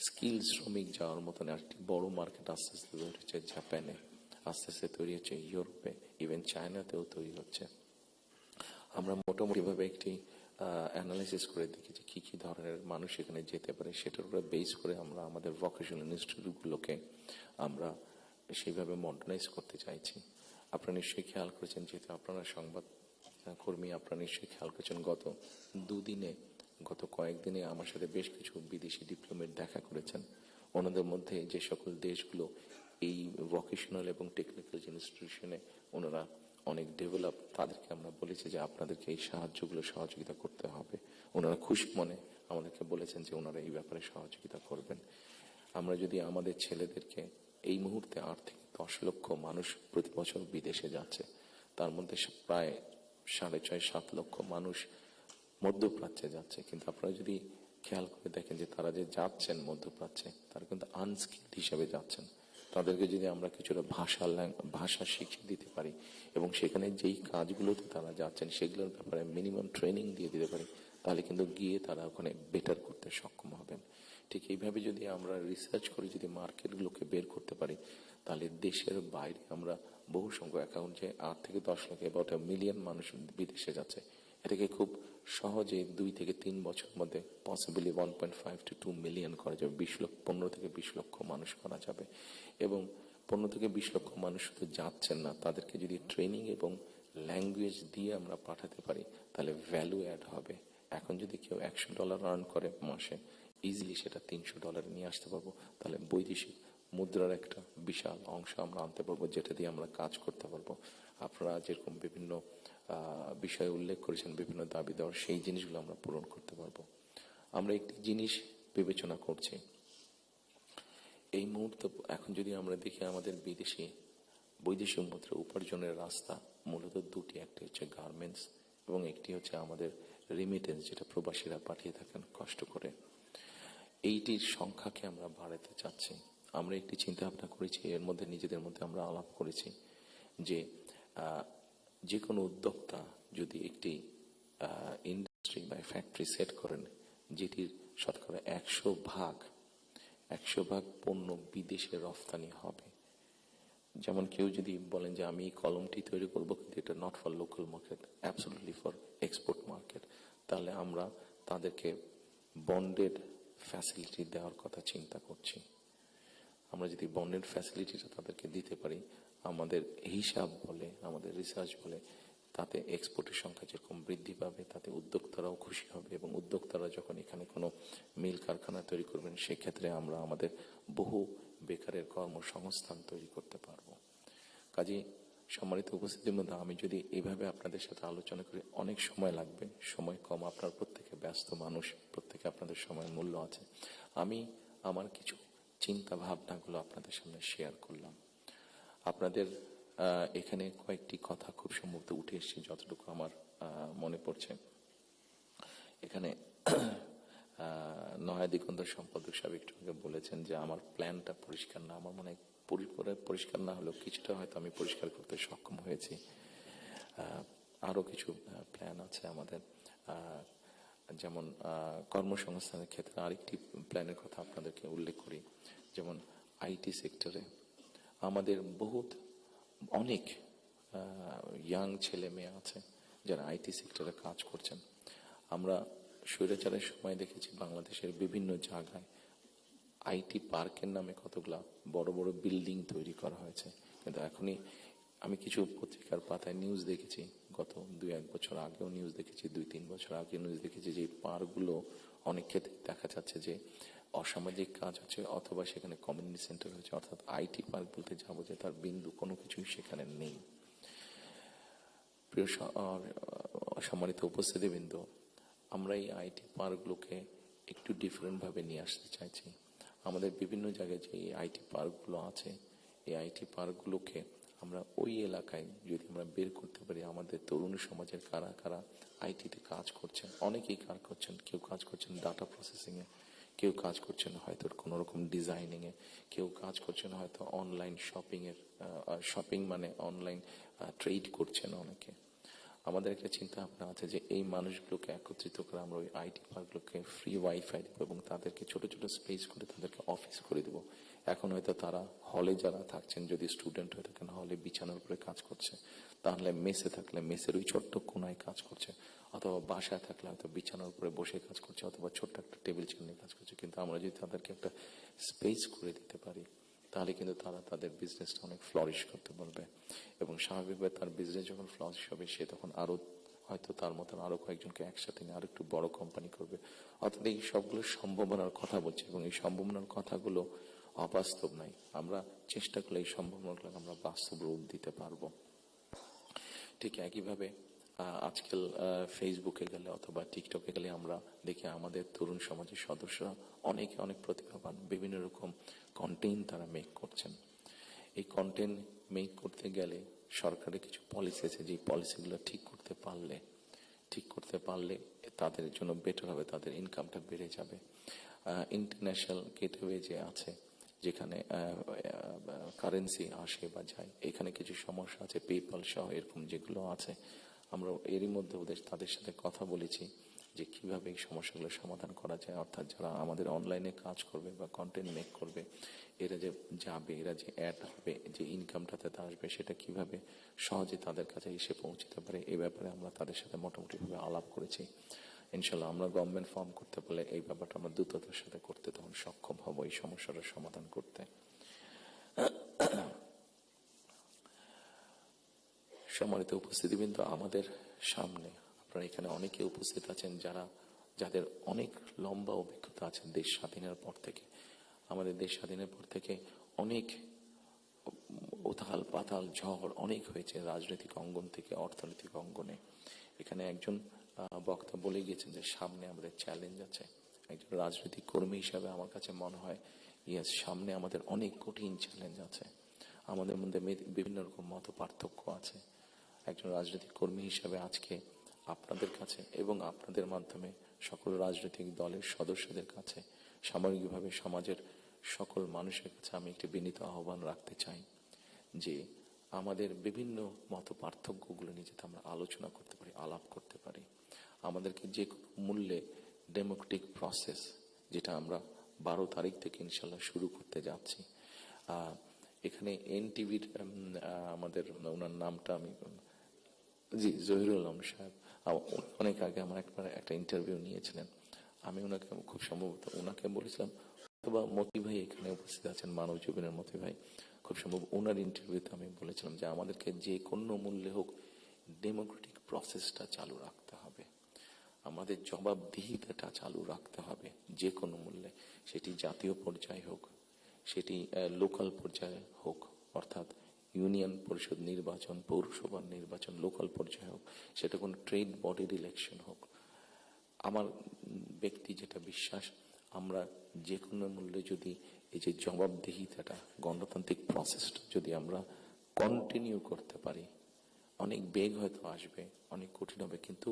স্কিল শ্রমিক যাওয়ার মতন একটি বড় মার্কেট আস্তে আস্তে তৈরি হচ্ছে জাপানে, আস্তে আস্তে তৈরি হচ্ছে ইউরোপে, ইভেন চায়নাতেও তৈরি হচ্ছে। আমরা মোটামুটি ভাবে একটি অ্যানালাইসিস করে দেখি যে কি কি ধরনের মানুষ এখানে যেতে পারে, সেটার উপরে বেস করে আমরা আমাদের ভোকেশনাল ইনস্টিটিউটগুলোকে আমরা সেইভাবে মডার্নাইজ করতে চাইছি। আপনারা নিশ্চয়ই খেয়াল করেছেন, যেহেতু আপনারা সংবাদ কর্মী, আপনারা নিশ্চয়ই খেয়াল করেছেন গত কয়েকদিনে আমার সাথে বেশ কিছু বিদেশি ডিপ্লোমেট দেখা করেছেন। ওনাদের মধ্যে যে সকল দেশগুলো এই ভোকেশনাল এবং টেকনিক্যাল ইনস্টিটিউশনে ওনারা অনেক ডেভেলপ, তাদেরকে আমরা বলেছি যে আপনাদেরকে এই সাহায্যগুলো সহযোগিতা করতে হবে। ওনারা খুশি মনে আমাদেরকে বলেছেন যে ওনারা এই ব্যাপারে সহযোগিতা করবেন। আমরা যদি আমাদের ছেলেদেরকে, এই মুহূর্তে 8 থেকে 10 লক্ষ মানুষ প্রতি বছর বিদেশে যাচ্ছে, তার মধ্যে প্রায় 6.5-7 লক্ষ মানুষ মধ্যপ্রাচ্যে যাচ্ছে, কিন্তু আপনারা যদি খেয়াল করে দেখেন যে তারা যে যাচ্ছেন মধ্যপ্রাচ্যে, তারা কিন্তু আনস্কিল্ড হিসেবে যাচ্ছেন। তাদেরকে যদি আমরা কিছুটা ভাষা শিখিয়ে দিতে পারি এবং সেখানে যেই কাজগুলোতে তারা যাচ্ছেন সেগুলোর ব্যাপারে মিনিমাম ট্রেনিং দিয়ে দিতে পারি, তাহলে কিন্তু গিয়ে তারা ওখানে বেটার করতে সক্ষম হবেন। ঠিক এইভাবে যদি আমরা রিসার্চ করে যদি মার্কেটগুলোকে বের করতে পারি, তাহলে দেশের বাইরে আমরা বহু সংখ্যক অ্যাকাউন্ট, যে 8 থেকে 10 লাখ, অ্যাবাউট 1 মিলিয়ন মানুষ বিদেশে যাচ্ছে, এটাকে খুব সহজে 2 থেকে 3 বছরের মধ্যে পসিবলি 1.5 to 2 মিলিয়ন করা যাবে। 15 থেকে 20 লক্ষ মানুষ করা যাবে। এবং 15 থেকে 20 লক্ষ মানুষ শুধু যাচ্ছেন না, তাদেরকে যদি ট্রেনিং এবং ল্যাঙ্গুয়েজ দিয়ে আমরা পাঠাতে পারি, তাহলে ভ্যালু অ্যাড হবে। এখন যদি কেউ $100 আর্ন করে মাসে, ইজিলি সেটা $300 নিয়ে আসতে পারবো, তাহলে বৈদেশিক মুদ্রার একটা বিশাল অংশ আমরা আনতে পারবো, যেটা দিয়ে আমরা কাজ করতে পারবো। আপনারা যেরকম বিভিন্ন বিষয়ে উল্লেখ করেছেন, বিভিন্ন দাবি দেওয়ার, সেই জিনিসগুলো আমরা পূরণ করতে পারবো। আমরা একটি জিনিস বিবেচনা করছি, এই মুহূর্তে এখন যদি আমরা দেখি আমাদের বৈদেশিক মুদ্রা উপার্জনের রাস্তা মূলত দুটি, একটি হচ্ছে গার্মেন্টস এবং একটি হচ্ছে আমাদের রিমিটেন্স, যেটা প্রবাসীরা পাঠিয়ে থাকেন কষ্ট করে। এইটির সংখ্যাকে আমরা বাড়াতে চাচ্ছি। আমরা একটি চিন্তা ভাবনা করেছি, এর মধ্যে নিজেদের মধ্যে আমরা আলাপ করেছি যে কোনো উদ্যোক্তা যদি একটি ইন্ডাস্ট্রি বা ফ্যাক্টরি সেট করেন, যেটির শতকরা 100 ভাগ পণ্য বিদেশে রফতানি হবে। যেমন কেউ যদি বলেন যে আমি কলমটি তৈরি করবো, কিন্তু এটা not for local market, absolutely for export market, তাহলে আমরা তাদেরকে বন্ডেড ফ্যাসিলিটি দেওয়ার কথা চিন্তা করছি। আমরা যদি বন্ডেড ফ্যাসিলিটিটা তাদেরকে দিতে পারি, আমাদের হিসাব বলে, আমাদের রিসার্চ বলে, তাতে এক্সপোর্টের সংখ্যা যেরকম বৃদ্ধি পাবে, তাতে উদ্যোক্তারাও খুশি হবে, এবং উদ্যোক্তারা যখন এখানে কোনো মিল কারখানা তৈরি করবেন, সেক্ষেত্রে আমরা আমাদের বহু বেকারের কর্মসংস্থান তৈরি করতে পারবো। কাজে সম্মানিত উপস্থিতির মধ্যে আমি যদি এইভাবে আপনাদের সাথে আলোচনা করি অনেক সময় লাগবে, সময় কম, আপনার প্রত্যেকে ব্যস্ত মানুষ, প্রত্যেকে আপনাদের সময়ের মূল্য আছে। আমি আমার কিছু চিন্তা ভাবনাগুলো আপনাদের সামনে শেয়ার করলাম। আপনাদের এখানে কয়েকটি কথা খুব সম্ভবত উঠে এসেছে যতটুকু আমার মনে পড়ছে। এখানে নয়া দিগন্ত সম্পাদক সাহেব একটু আগে বলেছেন যে আমার প্ল্যানটা পরিষ্কার না। আমার মনে হয় পরিষ্কার না হলেও কিছুটা হয়তো আমি পরিষ্কার করতে সক্ষম হয়েছি। আরো কিছু প্ল্যান আছে আমাদের, যেমন কর্মসংস্থানের ক্ষেত্রে আরেকটি প্ল্যানের কথা আপনাদেরকে উল্লেখ করি। যেমন আইটি সেক্টরে আমাদের অনেক ইয়াং ছেলে মেয়ে আছে যারা আইটি সেক্টরে কাজ করছেন। আমরা স্বৈরাচারের সময় দেখেছি বাংলাদেশের বিভিন্ন জায়গায় আইটি পার্কের নামে কতগুলা বড় বড় বিল্ডিং তৈরি করা হয়েছে, কিন্তু এখনই আমি কিছু পত্রিকার পাতায় নিউজ দেখেছি, গত 2-1 বছর আগেও নিউজ দেখেছি, 2-3 বছর আগে নিউজ দেখেছি যে পার্কগুলো অনেক ক্ষেত্রে দেখা যাচ্ছে যে অসামাজিক কাজ হচ্ছে অথবা সেখানে কমিউনিটি সেন্টার হচ্ছে, অর্থাৎ আইটি পার্ক বলতে যাবো যে তার বিন্দু কোনো কিছুই সেখানে নেই। প্রিয় সম্মানিত উপস্থিতিবৃন্দ, আমরা এই আইটি পার্কগুলোকে একটু ডিফারেন্ট ভাবে নিয়ে আসতে চাইছি। আমাদের বিভিন্ন জায়গায় যে আইটি পার্কগুলো আছে, এই আইটি পার্কগুলোকে আমরা ওই এলাকায় যদি আমরা বের করতে পারি, আমাদের তরুণ সমাজের কারা কারা আইটিতে কাজ করছেন, অনেকেই কাজ করছেন, কেউ কাজ করছেন ডাটা প্রসেসিং এ, কেউ কাজ করছেন হয়তো কোনো রকম ডিজাইনিং এ, কেউ কাজ করছেন হয়তো অনলাইন শপিং এর, শপিং মানে অনলাইন ট্রেড করছেন অনেকে। আমাদের একটা চিন্তা ভাবনা আছে যে এই মানুষগুলোকে একত্রিত করে আমরা ওই আইটি পার্কগুলোকে ফ্রি ওয়াইফাই দেবো এবং তাদেরকে ছোট ছোট স্পেস করে তাদেরকে অফিস করে দেবো। এখন হয়তো তারা হলে যারা থাকছেন, যদি স্টুডেন্ট হয়ে থাকেন হলে বিছানার উপরে কাজ করছে, তাহলে মেসে থাকলে মেসের ওই ছোট্ট কোনায় কাজ করছে, অথবা বাসায় থাকলে হয়তো বিছানার উপরে বসে কাজ করছে, অথবা ছোট্ট একটা টেবিল চেয়ার নিয়ে কাজ করছে। কিন্তু আমরা যদি তাদেরকে একটা স্পেস করে দিতে পারি তাহলে কিন্তু তারা তাদের বিজনেসটা অনেক ফ্লরিশ করতে পারবে এবং স্বাভাবিকভাবে তার বিজনেস যখন ফ্লরিশ হবে সে তখন আরো হয়তো তার মতন আরো কয়েকজনকে একসাথে নিয়ে আরো একটু বড় কোম্পানি করবে। অর্থাৎ এই সবগুলো সম্ভাবনার কথা বলছি এবং এই সম্ভাবনার কথাগুলো অবাস্তব নাই। আমরা চেষ্টা করলে এই সম্ভাবনাগুলো আমরা বাস্তব রূপ দিতে পারবো। ঠিক একইভাবে আজকাল ফেসবুকে গেলে অথবা টিকটকে গেলে আমরা দেখি আমাদের তরুণ সমাজের সদস্যরা অনেকে অনেক প্রতিভাবান, বিভিন্ন রকম কন্টেন্ট তারা মেক করছেন। এই কন্টেন্ট মেক করতে গেলে সরকারের কিছু পলিসি আছে, যে পলিসিগুলো ঠিক করতে পারলে তাদের জন্য বেটার হবে, তাদের ইনকামটা বেড়ে যাবে। ইন্টারন্যাশনাল গেটওয়ে যে আছে যেখানে কারেন্সি আসে বা যায়, এখানে কিছু সমস্যা আছে, পেপাল সহ এরকম যেগুলো আছে, আমরা এরই মধ্যে তাদের সাথে কথা বলেছি যে কিভাবে এই সমস্যাগুলো সমাধান করা যায়। অর্থাৎ যারা আমাদের অনলাইনে কাজ করবে বা কন্টেন্ট মেক করবে, এরা যে যাবে, এরা যে অ্যাড হবে, যে ইনকামটাতে আসবে, সেটা কিভাবে সহজে তাদের কাছে এসে পৌঁছতে পারে, এই ব্যাপারে আমরা তাদের সাথে মোটামুটি ভাবে আলাপ করেছি। ইনশাল্লাহ আমরা গভর্নমেন্ট ফর্ম করতে পারলে এই ব্যাপারটা আমরা দ্রুততার সাথে করতে তখন সক্ষম হব এই সমস্যাটার সমাধান করতে। সম্মানিত উপস্থিতিবৃন্দ, আমাদের সামনে আপনারা এখানে অনেকে উপস্থিত আছেন যাদের অনেক লম্বা অভিজ্ঞতা আছে দেশ স্বাধীনের পর থেকে। আমাদের দেশ স্বাধীনের পর থেকে অনেক উথাল পাতাল ঝড় অনেক হয়েছে রাজনৈতিক অঙ্গন থেকে অর্থনৈতিক অঙ্গনে। এখানে একজন বক্তা বলে গিয়েছেন যে সামনে আমাদের চ্যালেঞ্জ আছে। একজন রাজনৈতিক কর্মী হিসাবে আমার কাছে মনে হয় সামনে আমাদের অনেক কঠিন চ্যালেঞ্জ আছে, আমাদের মধ্যে বিভিন্ন রকম মত পার্থক্য আছে। একজন রাজনৈতিক কর্মী হিসাবে আজকে আপনাদের কাছে এবং আপনাদের মাধ্যমে সকল রাজনৈতিক দলের সদস্যদের কাছে, সামগ্রিকভাবে সমাজের সকল মানুষের কাছে আমি একটি বিনীত আহ্বান রাখতে চাই যে আমাদের বিভিন্ন মত পার্থক্যগুলো নিয়ে যাতে আমরা আলোচনা করতে পারি, আলাপ করতে পারি। আমাদেরকে যে কোনো মূল্যে ডেমোক্রেটিক প্রসেস, যেটা আমরা 12 তারিখ থেকে ইনশাল্লাহ শুরু করতে যাচ্ছি। এখানে এনটিভির আমাদের ওনার নামটা আমি জহিরুল আলম সাহেব অনেক আগে আমার একটা ইন্টারভিউ নিয়েছিলেন। আমি ওনাকে খুব সম্ভবত ওনাকে বলেছিলাম, অথবা মতি ভাই এখানে উপস্থিত আছেন, মানব জীবনের মতি ভাই, খুব সম্ভব ওনার ইন্টারভিউতে আমি বলেছিলাম যে আমাদেরকে যে কোনো মূল্যে হোক ডেমোক্রেটিক প্রসেসটা চালু রাখতে হবে, আমাদের জবাবদিহিতাটা চালু রাখতে হবে যে কোনো মূল্যে, সেটি জাতীয় পর্যায়ে হোক, সেটি লোকাল পর্যায়ে হোক, অর্থাৎ ইউনিয়ন পরিষদ নির্বাচন, পৌরসভার নির্বাচন, লোকাল পর্যায়ে হোক, সেটা কোনো ট্রেড বডির ইলেকশন হোক, আমার ব্যক্তি যেটা বিশ্বাস, আমরা যে কোনো মূল্যে যদি এই যে জবাবদিহিতাটা, গণতান্ত্রিক প্রসেসটা যদি আমরা কন্টিনিউ করতে পারি, অনেক বেগ হয়তো আসবে, অনেক কঠিন হবে, কিন্তু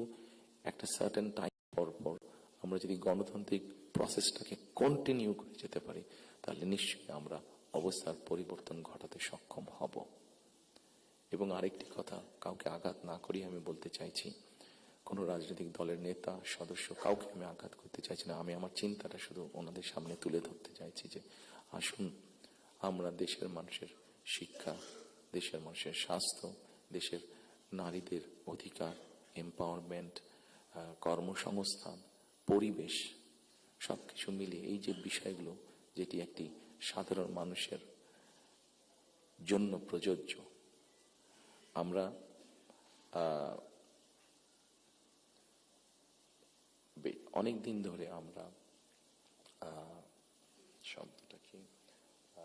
একটা সার্টেন টাইম পর পর আমরা যদি গণতান্ত্রিক প্রসেসটাকে কন্টিনিউ করে যেতে পারি, তাহলে নিশ্চয়ই আমরা অবস্থার পরিবর্তন ঘটাতে সক্ষম হব। এবং আরেকটি কথা, কাউকে আঘাত না করি আমি বলতে চাইছি, কোনো রাজনৈতিক দলের নেতা সদস্য কাউকে আমি আঘাত করতে চাইছি না। আমি আমার চিন্তাটা শুধু ওনাদের সামনে তুলে ধরতে চাইছি যে আসুন আমরা দেশের মানুষের শিক্ষা, দেশের মানুষের স্বাস্থ্য, দেশের নারীদের অধিকার, এম্পাওয়ারমেন্ট, কর্মসংস্থান, পরিবেশ, সবকিছু মিলিয়ে এই যে বিষয়গুলো, যেটি একটি সাধারণ মানুষের জন্য প্রযোজ্য, আমরা অনেক দিন ধরে আমরা শব্দটা কি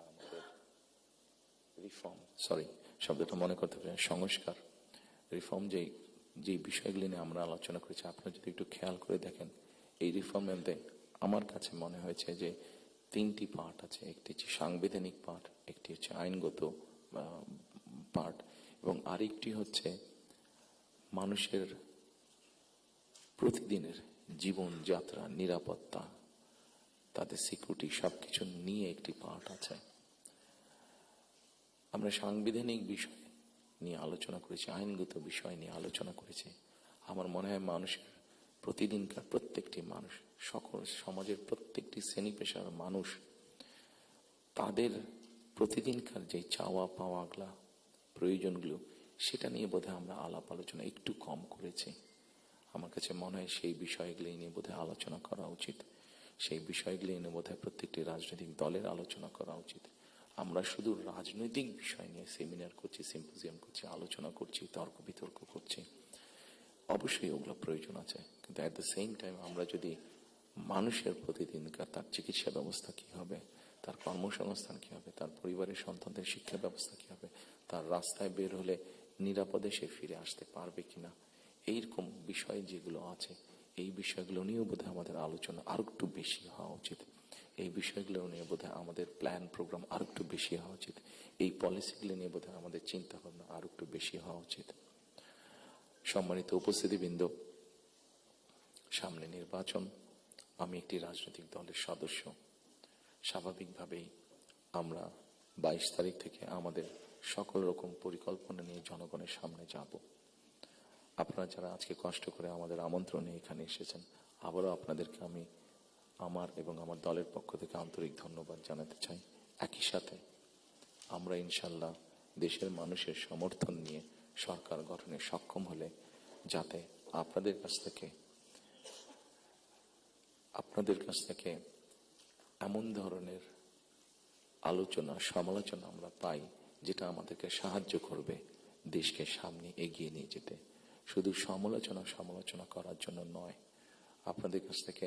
আমাদের রিফর্ম, শব্দটা মনে করতে পারি, সংস্কার, রিফর্ম, যে বিষয়গুলি নিয়ে আমরা আলোচনা করেছি, আপনারা যদি একটু খেয়াল করে দেখেন, এই রিফর্মের আমার কাছে মনে হয়েছে যে তিনটি পার্ট আছে। একটি হচ্ছে সাংবিধানিক পার্ট, একটি হচ্ছে আইনগত পার্ট, এবং আরেকটি হচ্ছে মানুষের প্রতিদিনের জীবনযাত্রা, নিরাপত্তা, তাদের সিকিউরিটি, সবকিছু নিয়ে একটি পার্ট আছে। আমরা সাংবিধানিক বিষয় নিয়ে আলোচনা করেছি, আইনগত বিষয় নিয়ে আলোচনা করেছি। আমার মনে হয় মানুষের প্রতিদিনকার প্রত্যেকটি মানুষ, সকল সমাজের প্রত্যেকটি শ্রেণী পেশার মানুষ, তাদের প্রতিদিনকার যে চাওয়া পাওয়াগুলা, প্রয়োজনগুলো, সেটা নিয়ে বোধহয় আমরা আলাপ আলোচনা একটু কম করেছি। আমার কাছে মনে হয় সেই বিষয়গুলি নিয়ে বোধহয় আলোচনা করা উচিত। সেই বিষয়গুলি নিয়ে বোধহয় প্রত্যেকটি রাজনৈতিক দলের আলোচনা করা উচিত। আমরা শুধু রাজনৈতিক বিষয় নিয়ে সেমিনার করছি, সিম্পোজিয়াম করছি, আলোচনা করছি, তর্ক বিতর্ক করছি, অবশ্যই ওগুলো প্রয়োজন আছে, কিন্তু অ্যাট দ্য সেম টাইম আমরা যদি মানুষের প্রতিদিনকার তার চিকিৎসা ব্যবস্থা কি হবে, তার কর্মসংস্থান কি হবে, তার পরিবারের সন্তানদের শিক্ষা ব্যবস্থা কি হবে, তার রাস্তায় বের হলে নিরাপদে সে ফিরে আসতে পারবে কিনা, এইরকম বিষয় যেগুলো আছে, এই বিষয়গুলো নিয়েও বোধহয় আমাদের আলোচনা আরো একটু বেশি হওয়া উচিত। এই বিষয়গুলো নিয়ে বোধহয় আমাদের প্ল্যান প্রোগ্রাম আরো একটু বেশি হওয়া উচিত। এই পলিসিগুলো নিয়ে বোধহয় আমাদের চিন্তা ভাবনা আরো একটু বেশি হওয়া উচিত। সম্মানিত উপস্থিতিবৃন্দ, সামনে নির্বাচন। আমি একটি রাজনৈতিক দলের সদস্য। স্বাভাবিকভাবেই আমরা 22 তারিখ থেকে আমাদের সকল রকম পরিকল্পনা নিয়ে জনগণের সামনে যাব। আপনারা যারা আজকে কষ্ট করে আমাদের আমন্ত্রণে এখানে এসেছেন, আবারও আপনাদেরকে আমি আমার এবং আমার দলের পক্ষ থেকে আন্তরিক ধন্যবাদ জানাতে চাই। একই সাথে আমরা ইনশাল্লাহ দেশের মানুষের সমর্থন নিয়ে সরকার গঠনে সক্ষম হলে যাতে আপনাদের কাছ থেকে এমন ধরনের আলোচনা, সমালোচনা আমরা পাই যেটা আমাদেরকে সাহায্য করবে দেশকে সামনে এগিয়ে নিয়ে যেতে। শুধু সমালোচনা করার জন্য নয়, আপনাদের কাছ থেকে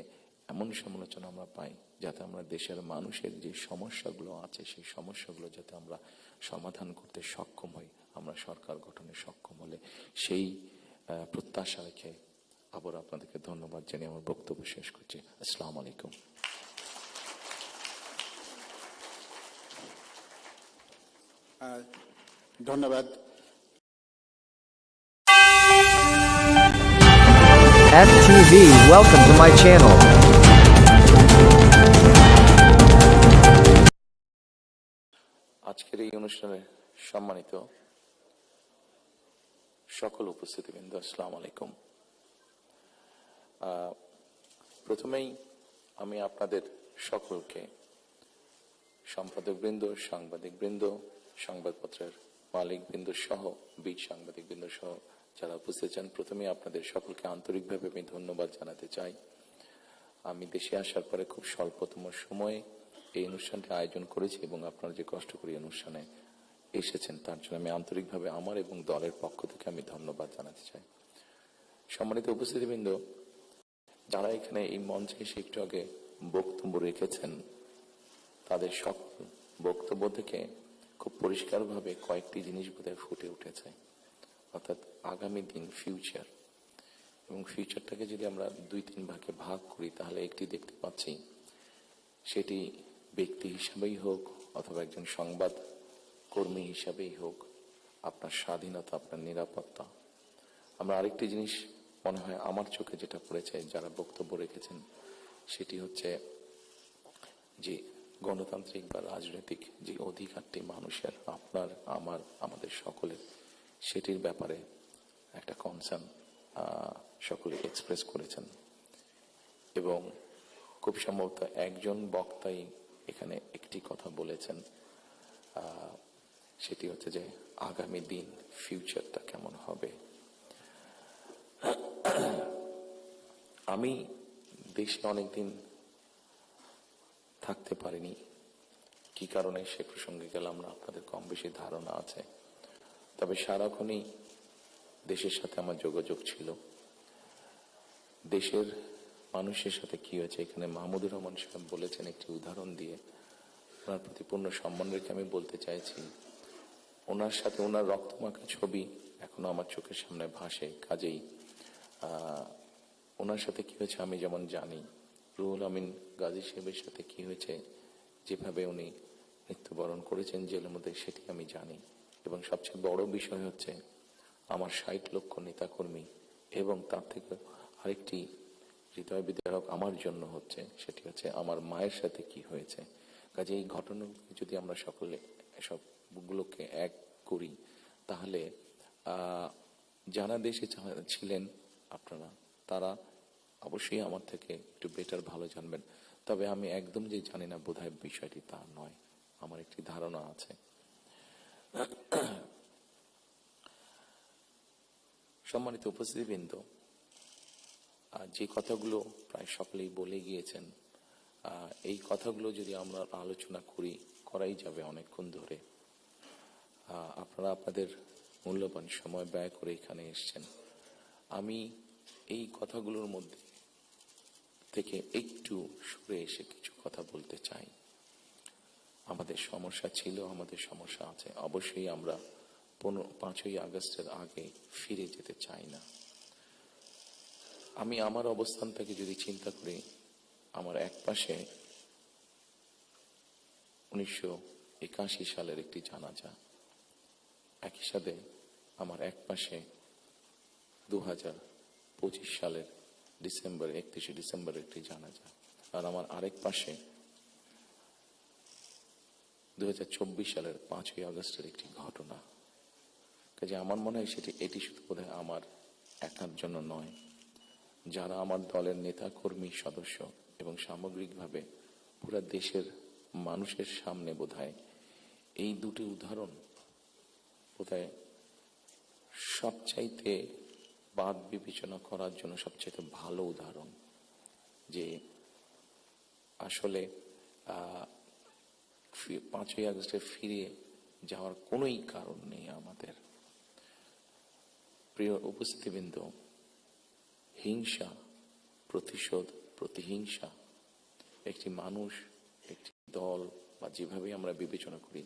এমন সমালোচনা আমরা পাই যাতে আমরা দেশের মানুষের যে সমস্যাগুলো আছে, সেই সমস্যাগুলো যাতে আমরা সমাধান করতে সক্ষম হই, আমরা সরকার গঠনে সক্ষম হলে, সেই প্রত্যাশা রেখে আবার আপনাদেরকে ধন্যবাদ জানিয়ে আমার বক্তব্য শেষ করছি। আসসালামু আলাইকুম। ধন্যবাদ। FTV, welcome to my channel. আজকের এই অনুষ্ঠানে সম্মানিত সকল উপস্থিতিবৃন্দ, আসসালামু আলাইকুম। প্রথমেই আমি আপনাদের সকলকে, সম্পাদকবৃন্দ, সাংবাদিকবৃন্দ, সংবাদপত্রের মালিকবৃন্দ সহ, বীর সাংবাদিকবৃন্দ সহ যারা উপস্থিত আছেন, প্রথমেই আপনাদের সকলকে আন্তরিকভাবে আমি ধন্যবাদ জানাতে চাই। আমি দেশে আসার পরে খুব স্বল্পতম সময়ে এই অনুষ্ঠানটি আয়োজন করেছি এবং আপনারা যে কষ্ট করে অনুষ্ঠানে এসেছেন তার জন্য আমি আন্তরিকভাবে আমার এবং দলের পক্ষ থেকে আমি ধন্যবাদ জানাতে চাই। সম্মানিত উপস্থিতিবৃন্দ, যারা এখানে এই মঞ্চে এসে একটু আগে বক্তব্য রেখেছেন, তাদের সকল বক্তব্য থেকে খুব পরিষ্কারভাবে কয়েকটি জিনিস বোধহয় ফুটে উঠেছে, অর্থাৎ আগামী দিন, ফিউচার। এবং ফিউচারটাকে যদি আমরা 2-3 ভাগে ভাগ করি, তাহলে একটি দেখতে পাচ্ছি, সেটি ব্যক্তি হিসাবেই হোক অথবা একজন সংবাদ কর্মী হিসাবেই হোক, আপনার স্বাধীনতা, আপনার নিরাপত্তা। আমরা আরেকটি জিনিস মনে হয় আমার চোখে যেটা পড়েছে, যারা বক্তব্য রেখেছেন, সেটি হচ্ছে যে গণতান্ত্রিক বা রাজনৈতিক যে অধিকারটি মানুষের, আপনার, আমার, আমাদের সকলের, সেটির ব্যাপারে একটা কনসার্ন সকলে এক্সপ্রেস করেছেন। এবং খুব সম্ভবত একজন বক্তাই এখানে একটি কথা বলেছেন, সেটি হচ্ছে যে আগামী দিন, ফিউচারটা কেমন হবে। আমি দেশে অনেকদিন থাকতে পারিনি, কি কারণে সে প্রসঙ্গে গেলাম না, আপনাদের কম বেশি ধারণা আছে। তবে সারাক্ষণই দেশের সাথে আমার যোগাযোগ ছিল। দেশের মানুষের সাথে কি হয়েছে, এখানে মাহমুদুর রহমান সাহেব বলেছেন একটি উদাহরণ দিয়ে, ওনার প্রতি পূর্ণ সম্মান রেখে আমি বলতে চাইছি, ওনার সাথে ওনার রক্তমাখা ছবি এখনো আমার চোখের সামনে ভাসে। কাজেই ওনার সাথে কি হয়েছে আমি যেমন জানি, রুহুল আমিন গাজী সাহেবের সাথে কি হয়েছে, যেভাবে উনি মৃত্যুবরণ করেছেন জেলের মধ্যে, সেটি আমি জানি। এবং সবচেয়ে বড় বিষয় হচ্ছে আমার 60 লক্ষ নেতাকর্মী, এবং তার থেকে আরেকটি হৃদয় বিদারক আমার জন্য হচ্ছে, সেটি হচ্ছে আমার মায়ের সাথে কি হয়েছে। কাজে এই ঘটনাগুলো যদি আমরা সকলে সবগুলোকে এক করি, তাহলে যারা দেশে ছিলেন আপনারা, তারা অবশ্যই আমার থেকে একটু বেটার ভালো জানবেন। তবে আমি একদম যে জানি না বোধহয় বিষয়টি তা নয়, আমার একটি ধারণা আছে। সম্মানিত উপস্থিতিবৃন্দ, যে কথাগুলো প্রায় সকলেই বলে গিয়েছেন, এই কথাগুলো যদি আমরা আলোচনা করাই যাবে অনেকক্ষণ ধরে। আপনারা আপনাদের মূল্যবান সময় ব্যয় করে এখানে এসেছেন। আমি এই কথাগুলোর মধ্যে থেকে একটু সরে এসে কিছু কথা বলতে চাই। আমাদের সমস্যা ছিল, আমাদের সমস্যা আছে। অবশ্যই আমরা 5ই আগস্টের আগে ফিরে যেতে চাই না। আমি আমার অবস্থানটাকে যদি চিন্তা করি, আমার এক পাশে 1981 সালের একটি জানাজা, একই সাথে আমার এক পাশে 2025 সালের 31 ডিসেম্বরের একটি জানাজা, আর আমার আরেক পাশে 2024 সালের 5ই আগস্টের একটি ঘটনা। কাজে আমার মনে হয় এটি শুধু বোধহয় আমার একার জন্য নয়, যারা আমার দলের নেতা কর্মী সদস্য এবং সামগ্রিকভাবে পুরো দেশের মানুষের সামনে বোধহয় এই দুটি উদাহরণ বোধহয় সবচাইতে বাদ বিবেচনা করার জন্য সবচাইতে ভালো উদাহরণ, যে আসলে 5ই আগস্টে ফিরে যাওয়ার কোনোই কারণ নেই আমাদের। প্রিয় উপস্থিতিবৃন্দ, হিংসা, প্রতিশোধ, প্রতিহিংসা, একটি মানুষ, একটি দল বা যেভাবে আমরা বিবেচনা করি,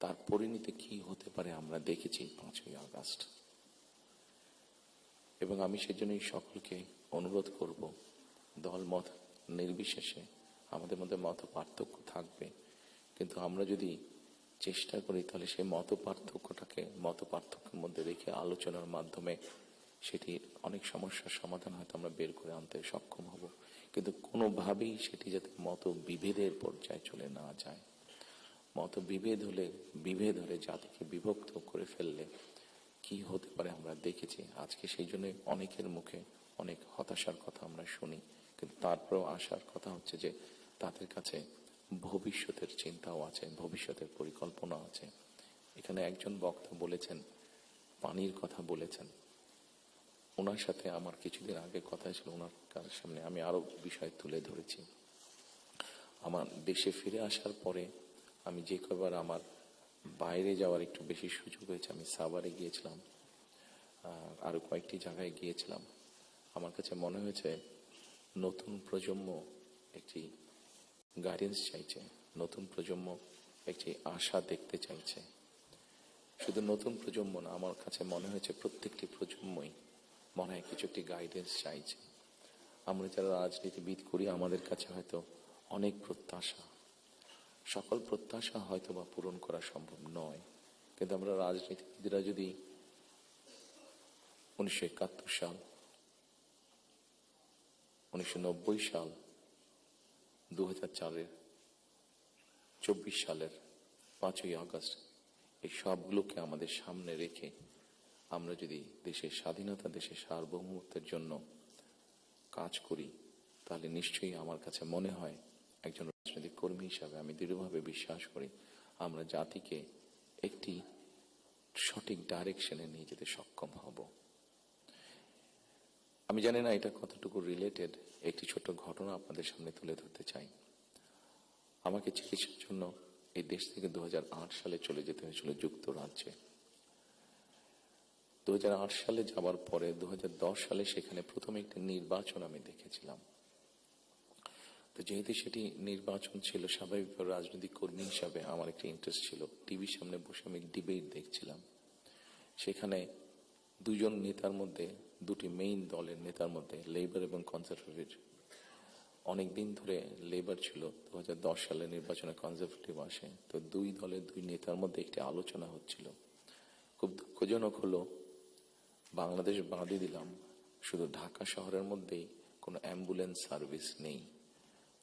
তার পরিণতি কি হতে পারে আমরা দেখেছি 5ই আগস্ট। এবং আমি সেজন্যই সকলকে অনুরোধ করব, দলমত নির্বিশেষে আমাদের মধ্যে মত পার্থক্য থাকবে, কিন্তু আমরা যদি চেষ্টা করি, তাহলে সেই মত পার্থক্যের মধ্যে রেখে আলোচনার মাধ্যমে সেটি অনেক সমস্যার সমাধান হয়তো আমরা বের করে আনতে সক্ষম হব। কিন্তু কোনোভাবেই সেটি যাতে মত বিভেদের পর্যায়ে চলে না যায়। মত বিভেদ হলে জাতিকে বিভক্ত করে ফেললে কি হতে পারে আমরা দেখেছি। আজকে সেই জন্য অনেকের মুখে অনেক হতাশার কথা আমরা শুনি, কিন্তু তারপরেও আসার কথা হচ্ছে যে তাদের কাছে ভবিষ্যতের চিন্তাও আছে, ভবিষ্যতের পরিকল্পনা আছে। এখানে একজন বক্তা বলেছেন, পানির কথা বলেছেন। ওনার সাথে আমার কিছুদিন আগে কথা ছিল, ওনার সামনে আমি আরো বিষয় তুলে ধরেছি। আমার দেশে ফিরে আসার পরে আমি যে কবার আমার বাইরে যাওয়ার একটু বেশি সুযোগ হয়েছে, আমি সাভারে গিয়েছিলাম, আরো কয়েকটি জায়গায় গিয়েছিলাম। আমার কাছে মনে হয়েছে নতুন প্রজন্ম একটি গাইডেন্স চাইছে, নতুন প্রজন্ম একটি আশা দেখতে চাইছে। শুধু নতুন প্রজন্ম না, আমার কাছে মনে হয়েছে প্রত্যেকটি প্রজন্মই মনে হয় কিছু একটি গাইডেন্স চাইছে। আমরা যারা রাজনীতিবিদ করি আমাদের কাছে হয়তো অনেক প্রত্যাশা, সকল প্রত্যাশা হয়তো বা পূরণ করা সম্ভব নয়, কিন্তু আমরা রাজনীতিবিদরা যদি 1971 সাল, 1990 সাল, 2004-এর 24 সালের 5ই আগস্ট এই সবগুলোকে আমাদের সামনে রেখে আমরা যদি দেশের স্বাধীনতা, দেশের সার্বভৌমত্বের জন্য কাজ করি, তাহলে নিশ্চয়ই আমার কাছে মনে হয় একজন রাজনৈতিক কর্মী হিসাবে আমি দৃঢ়ভাবে বিশ্বাস করি আমরা জাতিকে একটি সঠিক ডাইরেকশনে নিয়ে যেতে সক্ষম হব। আমি জানি না এটা কতটুকু রিলেটেড, একটি ছোট্ট ঘটনা আপনাদের সামনে তুলে ধরতে চাই। আমাকে চিকিৎসার জন্য এই দেশ থেকে 2008 সালে চলে যেতে হয়েছিল যুক্তরাজ্যে। 2008 সালে যাওয়ার পরে 2010 সালে সেখানে প্রথম একটি নির্বাচন আমি দেখেছিলাম। তো যেহেতু সেটি নির্বাচন ছিল, স্বাভাবিকভাবে রাজনৈতিক কর্মী হিসাবে আমার একটা ইন্টারেস্ট ছিল। টিভির সামনে বসে আমি ডিবেট দেখছিলাম। সেখানে দুজন নেতার মধ্যে, দুটি মেইন দলের নেতার মধ্যে, লেবার এবং কনজারভেটিভ, অনেকদিন ধরে লেবার ছিল, 2010 সালে নির্বাচনে কনজারভেটিভ আসে। তো দুই দলের দুই নেতার মধ্যে একটি আলোচনা হচ্ছিল। খুব দুঃখজনক হলো, বাংলাদেশ বাদই দিলাম, শুধু ঢাকা শহরের মধ্যেই কোনো অ্যাম্বুলেন্স সার্ভিস নেই।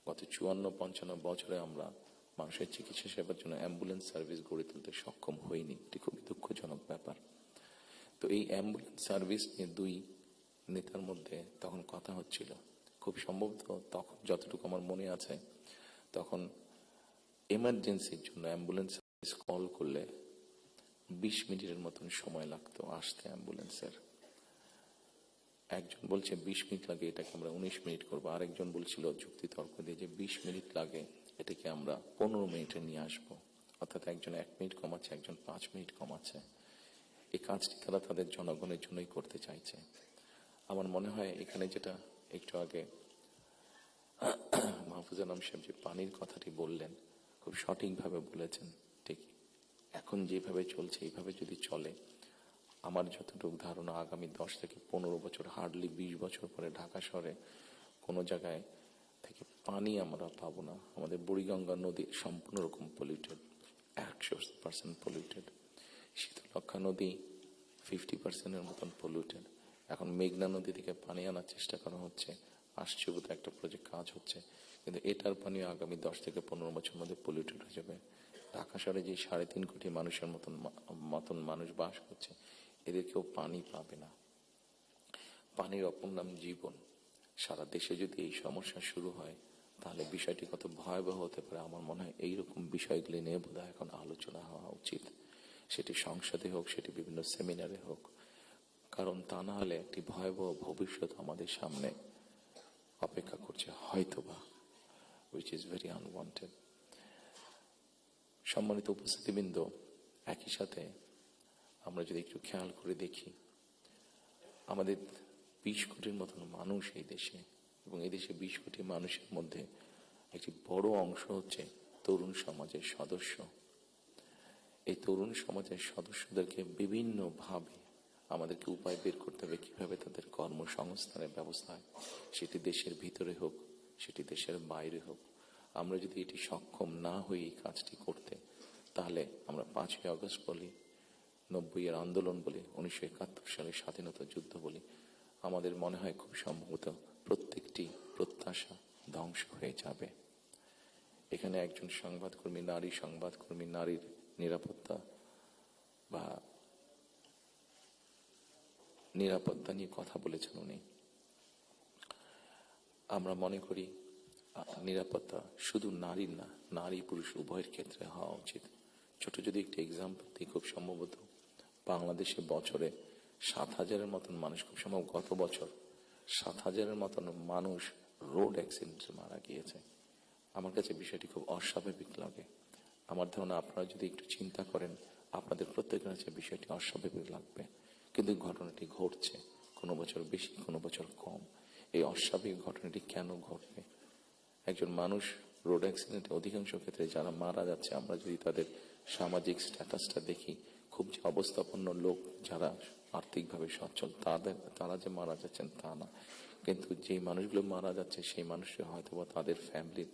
গত 54-55 বছরে আমরা মানুষের চিকিৎসা সেবার জন্য অ্যাম্বুলেন্স সার্ভিস গড়ে তুলতে সক্ষম হইনি। এটি খুবই দুঃখজনক ব্যাপার। তো এই অ্যাম্বুলেন্স সার্ভিস নিয়ে দুই নেতার মধ্যে তখন কথা হচ্ছিল। খুব সম্ভবত তখন, যতটুকু আমার মনে আছে, তখন এমার্জেন্সির জন্য অ্যাম্বুলেন্স সার্ভিস কল করলে 20 মিনিটের মতন সময় লাগতো আসতে অ্যাম্বুলেন্সের। একজন বলছে 20 মিনিট লাগে, এটাকে আমরা 19 মিনিট করবো। আরেকজন বলছিল যুক্তিতর্ক দিয়ে যে 20 মিনিট লাগে, এটাকে আমরা 15 মিনিটে নিয়ে আসবো। অর্থাৎ একজন 1 মিনিট কমাচ্ছে, একজন 5 মিনিট কমাচ্ছে। এই কাজটি তারা তাদের জনগণের জন্যই করতে চাইছে। আমার মনে হয় এখানে যেটা একটু আগে মাহফুজা আলম সাহেব যে পানির কথাটি বললেন, খুব সঠিকভাবে বলেছেন। ঠিক এখন যেভাবে চলছে, এইভাবে যদি চলে, আমার যতটুকু ধারণা আগামী 10 থেকে 15 বছর, হার্ডলি 20 বছর পরে ঢাকা শহরে কোনো জায়গায় থেকে পানি আমরা পাবো না। আমাদের বুড়িগঙ্গা নদী সম্পূর্ণ রকম পলিউটেড, 100% পলিউটেড। শীতলক্ষা নদী 50%-এর মতন পলিউটেড। এখন মেঘনা নদী থেকে পানি আনার চেষ্টা করা হচ্ছে, আসছে বোধ একটা প্রজেক্ট কাজ হচ্ছে, কিন্তু এটার পানি আগামী 10 থেকে 15 বছর মধ্যে পলিউটেড হয়ে যাবে। ঢাকা শহরে যে 3.5 কোটি মানুষের মতন মানুষ বাস করছে, এদের কেউ পানি পাবে না। পানির অপর নাম জীবন। সারা দেশে যদি এই সমস্যা শুরু হয়, তাহলে বিষয়টি কত ভয়াবহ হতে পারে। আমার মনে হয় এইরকম বিষয়গুলি নিয়ে বোধহয় এখন আলোচনা হওয়া উচিত, সেটি সংসদে হোক, সেটি বিভিন্ন সেমিনারে হোক। কারণ তা না হলে একটি ভয়াবহ ভবিষ্যৎ আমাদের সামনে অপেক্ষা করছে হয়তোবা, which is very unwanted. সম্মানিত উপস্থিতিবৃন্দ, একই সাথে আমরা যদি একটু খেয়াল করে দেখি, আমাদের 20 কোটির মতন মানুষ এই দেশে, এবং এই দেশে 20 কোটি মানুষের মধ্যে একটি বড় অংশ হচ্ছে তরুণ সমাজের সদস্য। এই তরুণ সমাজের সদস্যদেরকে বিভিন্নভাবে আমাদেরকে উপায় বের করতে হবে কিভাবে তাদের কর্মসংস্থানের ব্যবস্থা হয়, সেটি দেশের ভিতরে হোক, সেটি দেশের বাইরে হোক। আমরা যদি এটি সক্ষম না হই এই কাজটি করতে, তাহলে আমরা 5ই আগস্ট বলি, 90-এর আন্দোলন বলি, 1971 সালের স্বাধীনতা যুদ্ধ বলি, আমাদের মনে হয় খুব সম্ভবত প্রত্যেকটি প্রত্যাশা ধ্বংস হয়ে যাবে। এখানে একজন সংবাদকর্মী, নারী সংবাদকর্মী, নারীর নিরাপত্তা বা নিরাপত্তা নিয়ে কথা বলেছেন উনি। আমরা মনে করি নিরাপত্তা শুধু নারীর না, নারী পুরুষ উভয়ের ক্ষেত্রে হওয়া উচিত। ছোট যদি একটি এক্সাম্পল দিই, খুব সম্ভবত বাংলাদেশে বছরে 7,000-এর মতন মানুষ, খুব সম্ভব গত বছর 7,000-এর মতন মানুষ রোড অ্যাক্সিডেন্টে মারা গিয়েছে। আমার কাছে বিষয়টি খুব অস্বাভাবিক লাগে। আমার ধারণা আপনারা যদি একটু চিন্তা করেন, আপনাদের প্রত্যেকের কাছে বিষয়টি অস্বাভাবিক লাগবে। কিন্তু ঘটনাটি ঘটছে, কোনো বছর বেশি, কোনো বছর কম। এই অস্বাভাবিক ঘটনাটি কেন ঘটবে? একজন মানুষ রোড অ্যাক্সিডেন্টে অধিকাংশ ক্ষেত্রে যারা মারা যাচ্ছে, আমরা যদি তাদের সামাজিক স্ট্যাটাসটা দেখি, খুব যে অবস্থাপন্ন লোক যারা আর্থিকভাবে সচ্ছল তারা যে মারা যাচ্ছেন তা না, কিন্তু যেই মানুষগুলো মারা যাচ্ছে সেই মানুষরা হয়তো বা তাদের ফ্যামিলির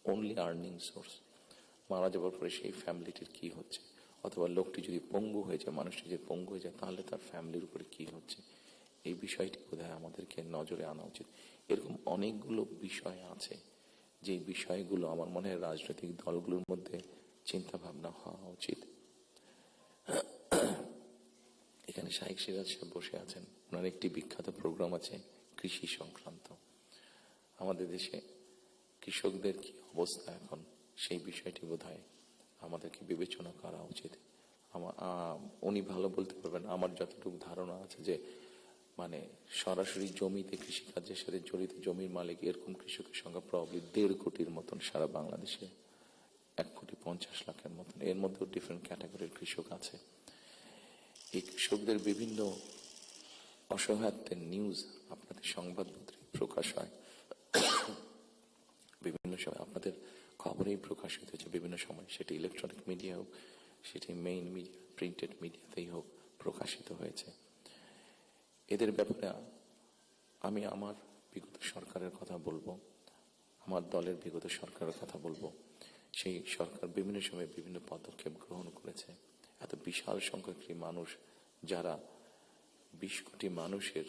অনলি আর্নিং সোর্স। মারা যাওয়ার পরে সেই ফ্যামিলিটির কি হচ্ছে, অথবা লোকটি যদি পঙ্গু হয়ে যায়, মানুষটি যদি পঙ্গু হয়ে যায়, তাহলে তার ফ্যামিলির উপরে কি হচ্ছে, এই বিষয়টি বোধহয় আমাদেরকে নজরে আনা উচিত। এরকম অনেকগুলো বিষয় আছে যে বিষয়গুলো আমার মনে হয় রাজনৈতিক দলগুলোর মধ্যে চিন্তা ভাবনা হওয়া উচিত। এখানে শাইখ সিরাজ সাহেব বসে আছেন, ওনার একটি বিখ্যাত প্রোগ্রাম আছে কৃষি সংক্রান্ত। আমাদের দেশে কৃষকদের কি অবস্থা এখন, সেই বিষয়টি বোধহয় আমাদেরকে বিবেচনা করা উচিত। উনি ভালো বলতে পারবেন, আমার যতটুকু ধারণা আছে যে মানে সরাসরি জমিতে কৃষিকাজের সাথে জড়িত জমির মালিক এরকম কৃষকের সংখ্যা প্রবাবলি 1.5 কোটির মতন সারা বাংলাদেশে, 1,50,00,000 মতন। এর মধ্যেও ডিফারেন্ট ক্যাটাগরির কৃষক আছে। এই কৃষকদের বিভিন্ন অসহায়ত্বের নিউজ আপনাদের সংবাদপত্রে প্রকাশ হয়, বিভিন্ন সময় আপনাদের খবরেই প্রকাশিত হয়েছে বিভিন্ন সময়, সেটি ইলেকট্রনিক মিডিয়া হোক, সেটি মেইন মিডিয়া প্রিন্টেড মিডিয়াতেই হোক, প্রকাশিত হয়েছে। এদের ব্যাপারে আমি আমার বিগত সরকারের কথা বলবো, আমার দলের বিগত সরকারের কথা বলবো। সেই সরকার বিভিন্ন সময় বিভিন্ন পদক্ষেপ গ্রহণ করেছে। এত বিশাল সংখ্যক মানুষ, যারা 20 কোটি মানুষের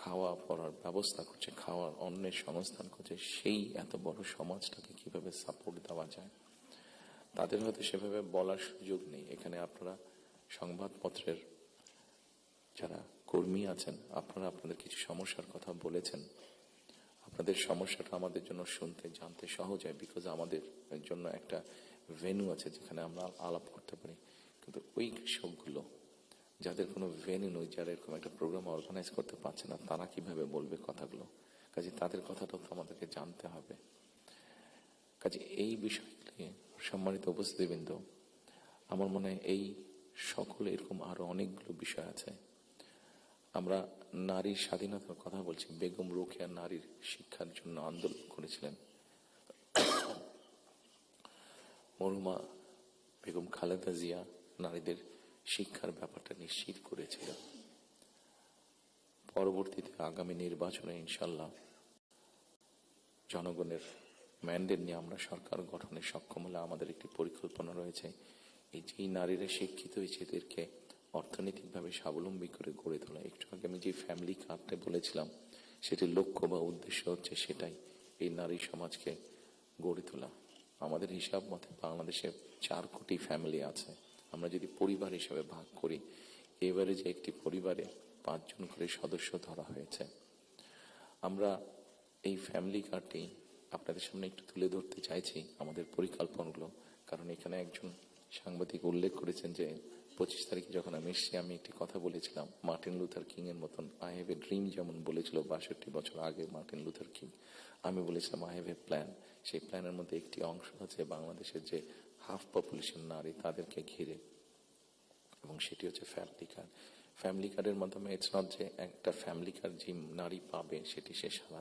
খাওয়া পড়ার ব্যবস্থা করছে, খাওয়ার অন্যের সংস্থান করছে, সেই এত বড় সমাজটাকে কিভাবে সাপোর্ট দেওয়া যায়, তাদের হয়তো সেভাবে বলার সুযোগ নেই। এখানে আপনারা সংবাদপত্রের যারা কর্মী আছেন, আপনারা আপনাদের কিছু সমস্যার কথা বলেছেন। আপনাদের সমস্যাটা আমাদের জন্য শুনতে জানতে সহজ হয়, বিকজ আমাদের জন্য একটা ভেন্যু আছে যেখানে আমরা আলাপ করতে পারি। কিন্তু ওই কৃষকগুলো যাদের কোনো ভেন্যু নেই, যারা এরকম একটা প্রোগ্রাম অর্গানাইজ করতে পারছে না, তারা কিভাবে বলবে কথাগুলো? কাজে তাদের কথাটাও তো আমাদেরকে জানতে হবে। কাজে এই বিষয়গুলি সম্মানিত উপস্থিতিবৃন্দ, আমার মনে হয় এই সকলে এরকম আরো অনেকগুলো বিষয় আছে। আমরা নারীর স্বাধীনতার কথা বলছি। বেগম রোকেয়া নারীর শিক্ষার জন্য আন্দোলন করেছিলেন। মরহুমা বেগম খালেদা জিয়া নারীদের শিক্ষার ব্যাপারটা নিশ্চিত করেছিলেন। পরবর্তীতে আগামী নির্বাচনে ইনশাল্লাহ জনগণের ম্যান্ডেট নিয়ে আমরা সরকার গঠনে সক্ষম হলে আমাদের একটি পরিকল্পনা রয়েছে, এই যে নারীরা শিক্ষিত হয়েছে এদেরকে অর্থনৈতিকভাবে স্বাবলম্বী করে গড়ে তোলা। একটু আগে আমি যে ফ্যামিলি কার্ডটা বলেছিলাম, সেটির লক্ষ্য বা উদ্দেশ্য হচ্ছে সেটাই, এই নারী সমাজকে গড়ে তোলা। আমাদের হিসাব মতে বাংলাদেশে 4 কোটি ফ্যামিলি আছে। আমরা যদি পরিবার হিসেবে ভাগ করি, এবারে যে একটি পরিবারে 5 জন করে সদস্য ধরা হয়েছে। আমরা এই ফ্যামিলি কার্ডটি আপনাদের সামনে একটু তুলে ধরতে চাইছি, আমাদের পরিকল্পনাগুলো। কারণ এখানে একজন সাংবাদিক উল্লেখ করেছেন যে 25 তারিখে যখন আমি এসেছি, আমি একটি কথা বলেছিলাম মার্টিন লুথার কিং এর মতন, আই হ্যাভ এ ড্রিম, যেমন বলেছিল 62 বছর আগে মার্টিন লুথার কিং। আমি বলেছিলাম আই হ্যাভ এ প্ল্যান। সেই প্ল্যানের মধ্যে একটি অংশ আছে বাংলাদেশের যে হাফ পপুলেশন নারী, তাদেরকে ঘিরে, এবং সেটি হচ্ছে ফ্যামিলি কার্ড। ফ্যামিলি কার্ডের মাধ্যমে ইটস নট যে একটা ফ্যামিলি কার্ড যে নারী পাবে সেটি সে সারা